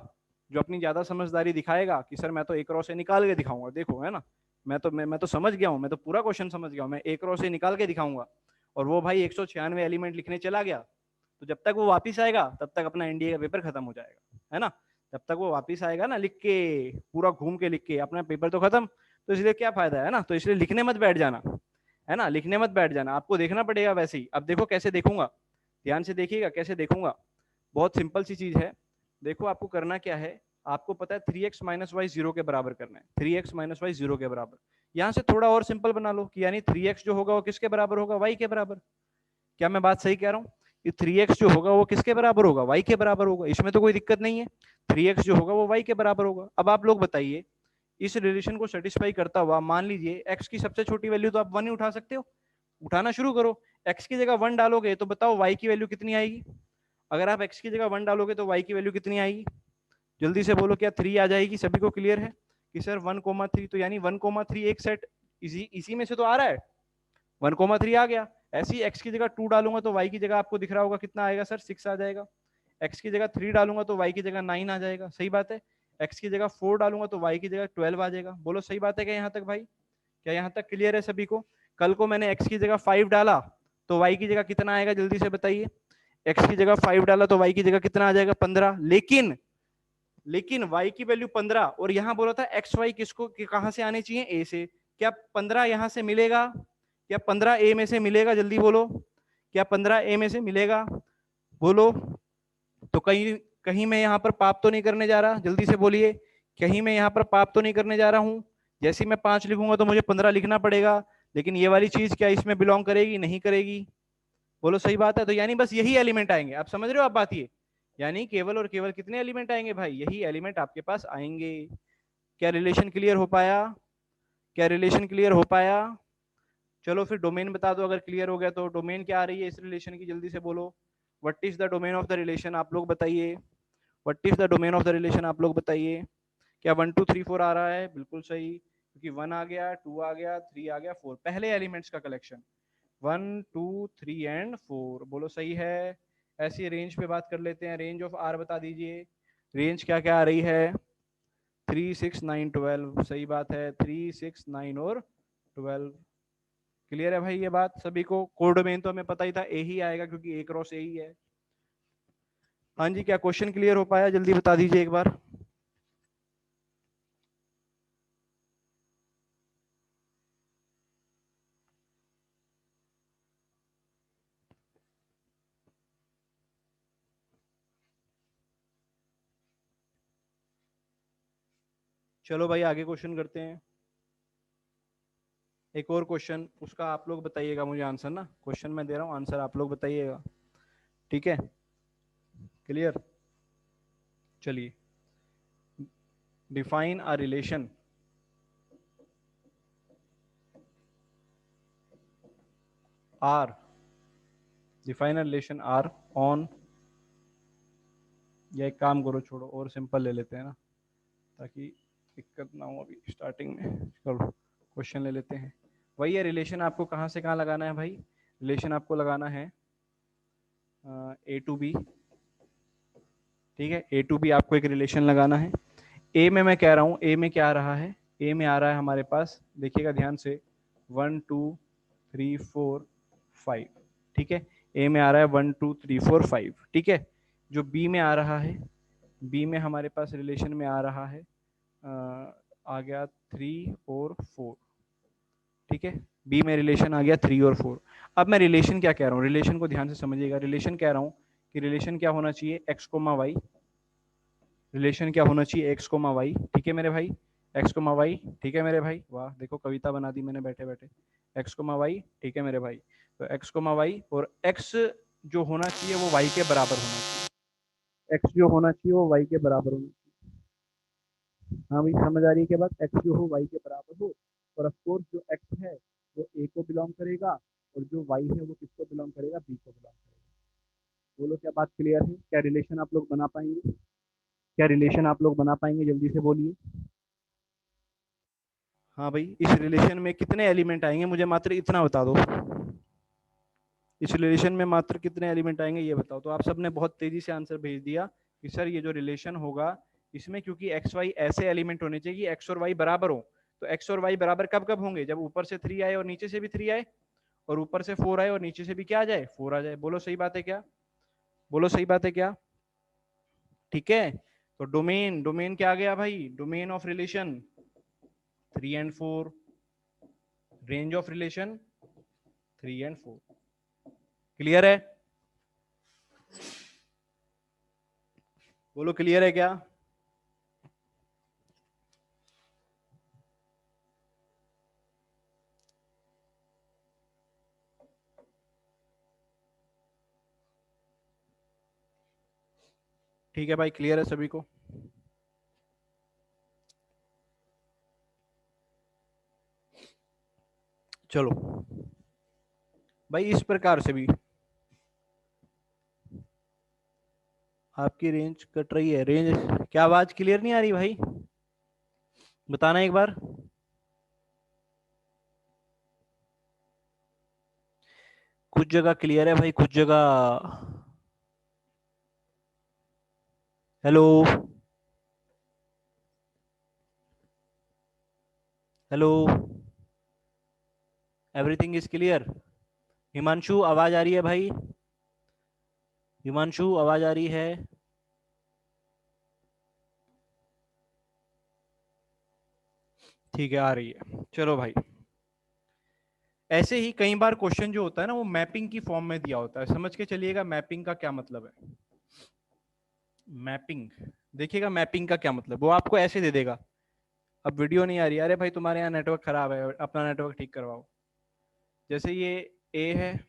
जो अपनी ज्यादा समझदारी दिखाएगा कि सर मैं तो ए क्रॉस ए निकाल के दिखाऊंगा, देखो है ना, मैं तो समझ गया हूँ, मैं तो पूरा क्वेश्चन समझ गया हूँ, मैं ए क्रॉस ए निकाल के दिखाऊंगा, और वो भाई 196 एलिमेंट लिखने चला गया, तो जब तक वो वापिस आएगा तब तक अपना एनडीए का पेपर खत्म हो जाएगा, है ना। जब तक वो वापिस आएगा ना लिख के, पूरा घूम के लिख के, अपना पेपर तो खत्म। तो इसलिए क्या फायदा है ना, तो इसलिए लिखने मत बैठ जाना, है ना, लिखने मत बैठ जाना, आपको देखना पड़ेगा वैसे ही। अब देखो कैसे देखूंगा, ध्यान से देखिएगा कैसे देखूंगा। बहुत सिंपल सी चीज है, देखो आपको करना क्या है, आपको पता है 3x माइनस वाई 0 के बराबर करना है, 3x माइनस वाई 0 के बराबर। यहां से थोड़ा और सिंपल बना लो कि यानी 3x जो होगा वो किसके बराबर होगा? y के बराबर। क्या मैं बात सही कह रहा हूँ? कि 3x जो होगा वो किसके बराबर होगा? y के बराबर होगा, इसमें तो कोई दिक्कत नहीं है। 3x जो होगा वो y के बराबर होगा। अब आप लोग बताइए, इस रिलेशन को सेटिस्फाई करता हुआ मान लीजिए x की सबसे छोटी वैल्यू तो आप 1 ही उठा सकते हो, उठाना शुरू करो। x की जगह 1 डालोगे तो बताओ y की वैल्यू कितनी आएगी? अगर आप x की जगह 1 डालोगे तो y की वैल्यू कितनी आएगी? जल्दी से बोलो, क्या 3 आ जाएगी? सभी को क्लियर है कि सर 1,3, तो यानी 1,3 एक सेट इसी में से तो आ रहा है, 1,3 आ गया। ऐसे ही x की जगह 2 डालूंगा तो y की जगह आपको दिख रहा होगा कितना आएगा सर? 6 आ जाएगा। x की जगह 3 डालूंगा तो y की जगह 9 आ जाएगा, सही बात है। x की जगह 4 डालूंगा तो y की जगह 12 आ जाएगा। बोलो सही बात है क्या यहाँ तक भाई? क्या यहाँ तक क्लियर है सभी को? कल को मैंने x की जगह 5 डाला तो y की जगह कितना आएगा? जल्दी से बताइए। x की जगह 5 डाला तो y की जगह कितना आ जाएगा? 15। लेकिन y की वैल्यू 15 और यहां बोला था एक्स वाई किसको कहां से आने चाहिए, ए से। क्या 15 यहां से मिलेगा, क्या 15 ए में से मिलेगा, जल्दी बोलो, क्या 15 ए में से मिलेगा, बोलो। तो कहीं कहीं मैं यहाँ पर पाप तो नहीं करने जा रहा, जल्दी से बोलिए, कहीं मैं यहाँ पर पाप तो नहीं करने जा रहा हूँ। जैसे मैं 5 लिखूंगा तो मुझे 15 लिखना पड़ेगा, लेकिन ये वाली चीज क्या इसमें बिलोंग करेगी, नहीं करेगी, बोलो सही बात है। तो यानी बस यही एलिमेंट आएंगे, आप समझ रहे हो आप बात ये, यानी केवल और केवल कितने एलिमेंट आएंगे भाई, यही एलिमेंट आपके पास आएंगे। क्या रिलेशन क्लियर हो पाया, क्या रिलेशन क्लियर हो पाया? चलो फिर डोमेन बता दो अगर क्लियर हो गया तो। डोमेन क्या आ रही है इस रिलेशन की, जल्दी से बोलो। What is the domain of the relation, आप लोग बताइए। What is the domain of the relation, आप लोग बताइए। क्या 1 2 3 4 आ रहा है, बिल्कुल सही, क्योंकि 1 आ गया, 2 आ गया, 3 आ गया, 4, पहले एलिमेंट्स का कलेक्शन। 1 2 3 एंड 4, बोलो सही है। ऐसी रेंज पे बात कर लेते हैं, रेंज ऑफ आर बता दीजिए, रेंज क्या क्या आ रही है, 3 6 9 12, सही बात है, 3 6 9 और 12। क्लियर है भाई ये बात सभी को? कोडोमेन तो हमें पता ही था, ए ही आएगा क्योंकि ए क्रॉस ए ही है। हाँ जी, क्या क्वेश्चन क्लियर हो पाया, जल्दी बता दीजिए एक बार। चलो भाई आगे क्वेश्चन करते हैं। एक और क्वेश्चन, उसका आप लोग बताइएगा मुझे आंसर ना, क्वेश्चन मैं दे रहा हूँ, आंसर आप लोग बताइएगा, ठीक है? क्लियर? चलिए, define a relation R, define a relation R on, या एक काम करो छोड़ो और सिंपल ले लेते हैं ना, ताकि दिक्कत ना हो अभी स्टार्टिंग में। चलो क्वेश्चन ले लेते हैं। वही है रिलेशन, आपको कहाँ से कहाँ लगाना है भाई, रिलेशन आपको लगाना है ए टू बी, ठीक है? ए टू बी आपको एक रिलेशन लगाना है। ए में मैं कह रहा हूँ, ए में क्या आ रहा है, ए में आ रहा है हमारे पास, देखिएगा ध्यान से, 1 2 3 4 5, ठीक है? ए में आ रहा है 1 2 3 4 5, ठीक है? जो बी में आ रहा है, बी में हमारे पास रिलेशन में आ रहा है, आ गया 3 और 4, ठीक है? बी में रिलेशन आ गया 3 और 4। अब मैं रिलेशन क्या कह रहा हूँ, रिलेशन को ध्यान से समझिएगा, रिलेशन कह रहा हूँ कि रिलेशन क्या होना चाहिए, एक्स कोमा वाई, रिलेशन क्या होना चाहिए, एक्स कोमा वाई, ठीक है मेरे भाई? एक्स कोमा वाई, ठीक है मेरे भाई? वाह, देखो कविता बना दी मैंने बैठे बैठे। एक्स कोमा वाई, ठीक है मेरे भाई? तो एक्स कोमा वाई, और एक्स जो होना चाहिए वो वाई के बराबर होना चाहिए, एक्स जो होना चाहिए वो वाई के बराबर होना चाहिए। हाँ भाई, समझ आ रही है क्या बात, एक्स जो हो वाई के बराबर हो, और ऑफकोर्स जो एक्स है वो ए को बिलोंग करेगा, और जो वाई है वो किसको बिलोंग करेगा, बी को बिलोंग करेगा। बोलो क्या बात क्लियर है, क्या रिलेशन आप लोग बना पाएंगे, क्या रिलेशन आप लोग बना पाएंगे, जल्दी से बोलिए। हाँ भाई, इस रिलेशन में कितने एलिमेंट आएंगे, मुझे मात्र इतना बता दो, इस रिलेशन में मात्र कितने एलिमेंट आएंगे ये बताओ। तो आप सबने बहुत तेजी से आंसर भेज दिया कि सर ये जो रिलेशन होगा इसमें, क्योंकि एक्स वाई ऐसे एलिमेंट होने चाहिए कि एक्स और वाई बराबर हो। तो एक्स और वाई बराबर कब कब होंगे, जब ऊपर से 3 आए और नीचे से भी 3 आए, और ऊपर से 4 आए और नीचे से भी क्या आ जाए, 4 आ जाए। बोलो सही बात है क्या, बोलो सही बात है क्या? ठीक है? तो डोमेन, डोमेन क्या आ गया भाई, domain of relation 3 and 4, range of relation 3 and 4। Clear है? बोलो क्लियर है क्या? ठीक है भाई, क्लियर है सभी को? चलो भाई, इस प्रकार से भी आपकी रेंज कट रही है, रेंज क्या, आवाज क्लियर नहीं आ रही भाई, बताना एक बार। कुछ जगह क्लियर है भाई, कुछ जगह। Hello, hello, everything is clear? Himanshu आवाज आ रही है भाई, हिमांशु आवाज आ रही है? ठीक है, आ रही है। चलो भाई, ऐसे ही कई बार क्वेश्चन जो होता है ना वो मैपिंग की फॉर्म में दिया होता है, समझ के चलिएगा मैपिंग का क्या मतलब है। मैपिंग, देखिएगा मैपिंग का क्या मतलब, वो आपको ऐसे दे देगा। अब वीडियो नहीं आ रही, अरे भाई तुम्हारे यहाँ नेटवर्क खराब है, अपना नेटवर्क ठीक करवाओ। जैसे ये ए है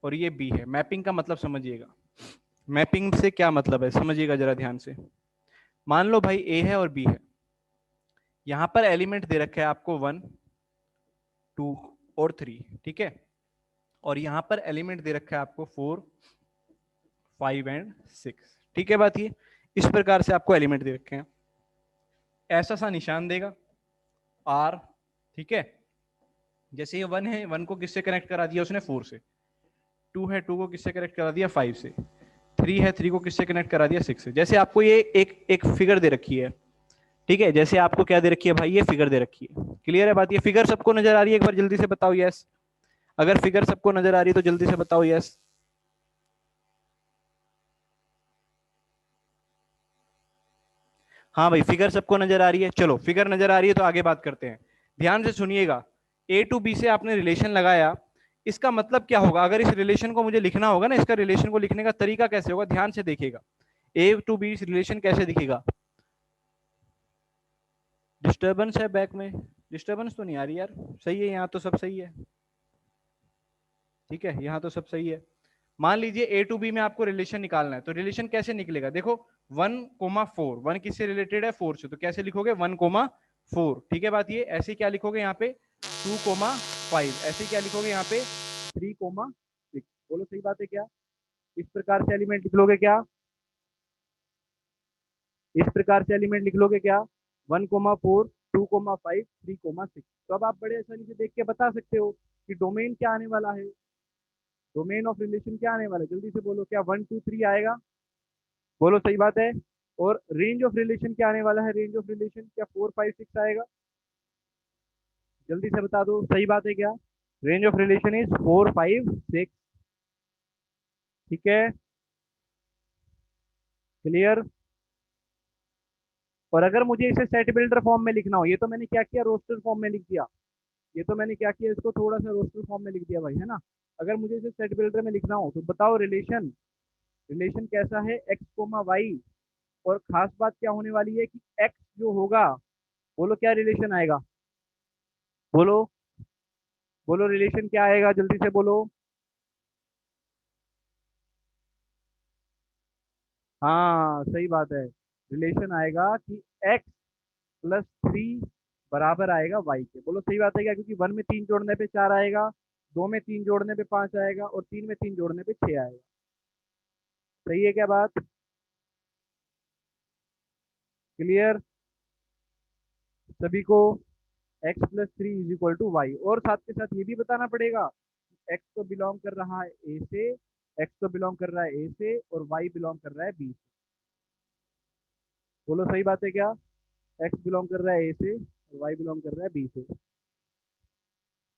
और ये बी है, मैपिंग का मतलब समझिएगा। मैपिंग से क्या मतलब है समझिएगा जरा ध्यान से। मान लो भाई ए है और बी है, यहां पर एलिमेंट दे रखे है आपको 1, 2 और 3, ठीक है। और यहां पर एलिमेंट दे रखा है आपको 4, 5 एंड 6, ठीक है बात ये। इस प्रकार से आपको एलिमेंट दे रखे हैं, ऐसा सा निशान देगा आर, ठीक है। जैसे ये 1 है, 1 को किससे कनेक्ट करा दिया उसने 4 से। 2 है, 2 को किससे कनेक्ट करा दिया 5 से। 3 है, 3 को किससे कनेक्ट करा दिया 6 से। जैसे आपको ये एक एक फिगर दे रखी है, ठीक है। जैसे आपको क्या दे रखी है भाई, ये फिगर दे रखी है। क्लियर है बात, ये फिगर सबको नजर आ रही है, एक बार जल्दी से बताओ यस। अगर फिगर सबको नजर आ रही है तो जल्दी से बताओ यस। हाँ भाई, फिगर सबको नजर आ रही है। चलो फिगर नजर आ रही है तो आगे बात करते हैं। ध्यान से सुनिएगा, ए टू बी से आपने रिलेशन लगाया, इसका मतलब क्या होगा। अगर इस रिलेशन को मुझे लिखना होगा ना, इसका रिलेशन को लिखने का तरीका कैसे होगा, ध्यान से देखिएगा। ए टू बी रिलेशन कैसे दिखेगा। डिस्टरबेंस है बैक में, डिस्टरबेंस तो नहीं आ रही यार, सही है यहाँ तो सब सही है, ठीक है यहाँ तो सब सही है। मान लीजिए ए टू बी में आपको रिलेशन निकालना है, तो रिलेशन कैसे निकलेगा देखो। 1,4, 1 किससे रिलेटेड है 4 से, तो कैसे लिखोगे 1,4, ठीक है बात ये। ऐसे क्या लिखोगे यहाँ पे 2,5, ऐसे क्या लिखोगे यहाँ पे 3,6। बोलो सही बात है क्या। इस प्रकार से एलिमेंट लिख लोगे क्या, इस प्रकार से एलिमेंट लिख लोगे क्या 1,4, 2,5, 3,6। तो अब आप बड़े आसानी से देख के बता सकते हो कि डोमेन क्या आने वाला है, डोमेन ऑफ रिलेशन क्या आने वाला है। जल्दी से बोलो, क्या 1 2 3 आएगा। बोलो सही बात है। और रेंज ऑफ रिलेशन क्या आने वाला है, रेंज ऑफ रिलेशन क्या 4 5 6 आएगा। जल्दी से बता दो सही बात है क्या। रेंज ऑफ रिलेशन इज 4 5 6, ठीक है। क्लियर। और अगर मुझे इसे सेट बिल्डर फॉर्म में लिखना हो, ये तो मैंने क्या किया रोस्टर फॉर्म में लिख दिया, ये तो मैंने क्या किया इसको थोड़ा सा रोस्टर फॉर्म में लिख दिया भाई, है ना। अगर मुझे इसे सेट बिल्डर में लिखना हो तो बताओ रिलेशन, रिलेशन कैसा है एक्स कोमा वाई। और खास बात क्या होने वाली है कि एक्स जो होगा, बोलो क्या रिलेशन आएगा। बोलो, बोलो रिलेशन क्या आएगा जल्दी से बोलो। हाँ सही बात है, रिलेशन आएगा कि x+3 बराबर आएगा y के। बोलो सही बात है क्या, क्योंकि 1 में 3 जोड़ने पे 4 आएगा, 2 में 3 जोड़ने पे 5 आएगा, और 3 में 3 जोड़ने पे 6 आएगा। सही है क्या बात। क्लियर सभी को। x+3 is equal to Y. और साथ के साथ ये भी बताना पड़ेगा, x तो बिलोंग कर रहा है ए से, x तो बिलोंग कर रहा है ए से, और y बिलोंग कर रहा है बी से। बोलो सही बात है क्या, x बिलोंग कर रहा है ए से और y बिलोंग कर रहा है बी से।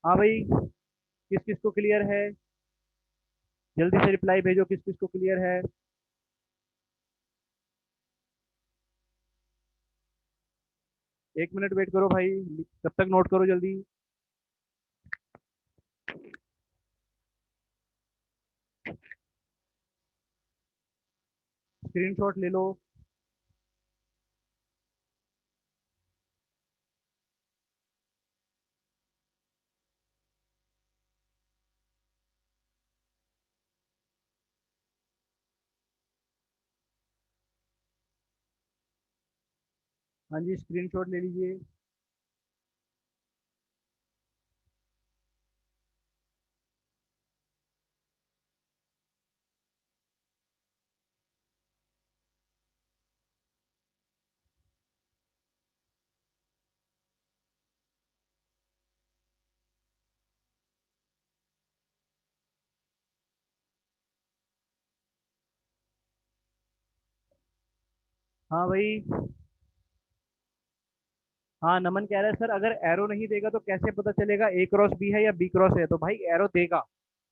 हाँ भाई, किस किस को क्लियर है, जल्दी से रिप्लाई भेजो किस किस को क्लियर है। 1 मिनट वेट करो भाई, तब तक नोट करो जल्दी। स्क्रीनशॉट ले लो। हाँ जी, स्क्रीनशॉट ले लीजिए। हाँ भाई। हाँ, नमन कह रहा है सर अगर एरो नहीं देगा तो कैसे पता चलेगा ए क्रॉस बी है या बी क्रॉस है। तो भाई एरो देगा,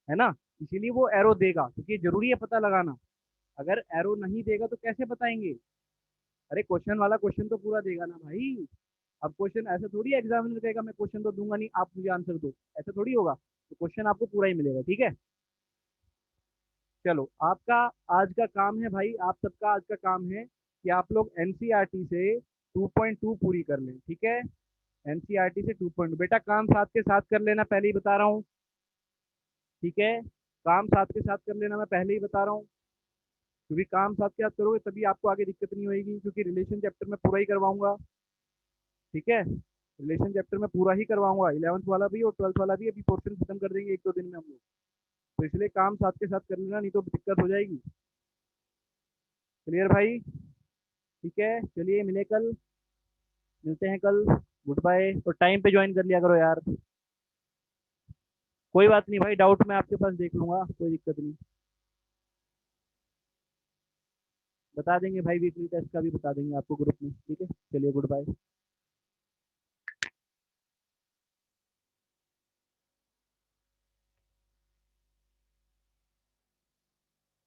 है ना, इसीलिए वो एरो देगा, क्योंकि जरूरी है पता लगाना। अगर एरो नहीं देगा तो कैसे बताएंगे। अरे क्वेश्चन वाला क्वेश्चन तो पूरा देगा ना भाई। अब क्वेश्चन ऐसा थोड़ी एग्जामिनर कहेगा मैं क्वेश्चन तो दूंगा नहीं, आप मुझे आंसर दो, ऐसा थोड़ी होगा। तो क्वेश्चन आपको पूरा ही मिलेगा, ठीक है। चलो आपका आज का काम है भाई, आप सबका आज का काम है कि आप लोग एनसीईआरटी से 2.2 पूरी कर लें, ठीक है। एनसीईआरटी से 2.2 बेटा काम साथ के साथ कर लेना, पहले ही बता रहा हूँ, ठीक है। काम साथ के साथ कर लेना, मैं पहले ही बता रहा हूँ, क्योंकि काम साथ के साथ करोगे तभी आपको आगे दिक्कत नहीं होगी, क्योंकि रिलेशन चैप्टर में पूरा ही करवाऊंगा, ठीक है। रिलेशन चैप्टर में पूरा ही करवाऊंगा, 11th वाला भी और 12th वाला भी, अभी पोर्शन खत्म कर देंगे 1-2 दिन में हम लोग। तो इसलिए काम साथ के साथ कर लेना, नहीं तो दिक्कत हो जाएगी। क्लियर भाई, ठीक है। चलिए मिले कल, मिलते हैं कल। गुड बाय, और टाइम पे ज्वाइन कर लिया करो यार। कोई बात नहीं भाई, डाउट मैं आपके पास देख लूंगा, कोई दिक्कत नहीं। बता देंगे भाई, वीकली टेस्ट का भी बता देंगे आपको ग्रुप में, ठीक है। चलिए गुड बाय।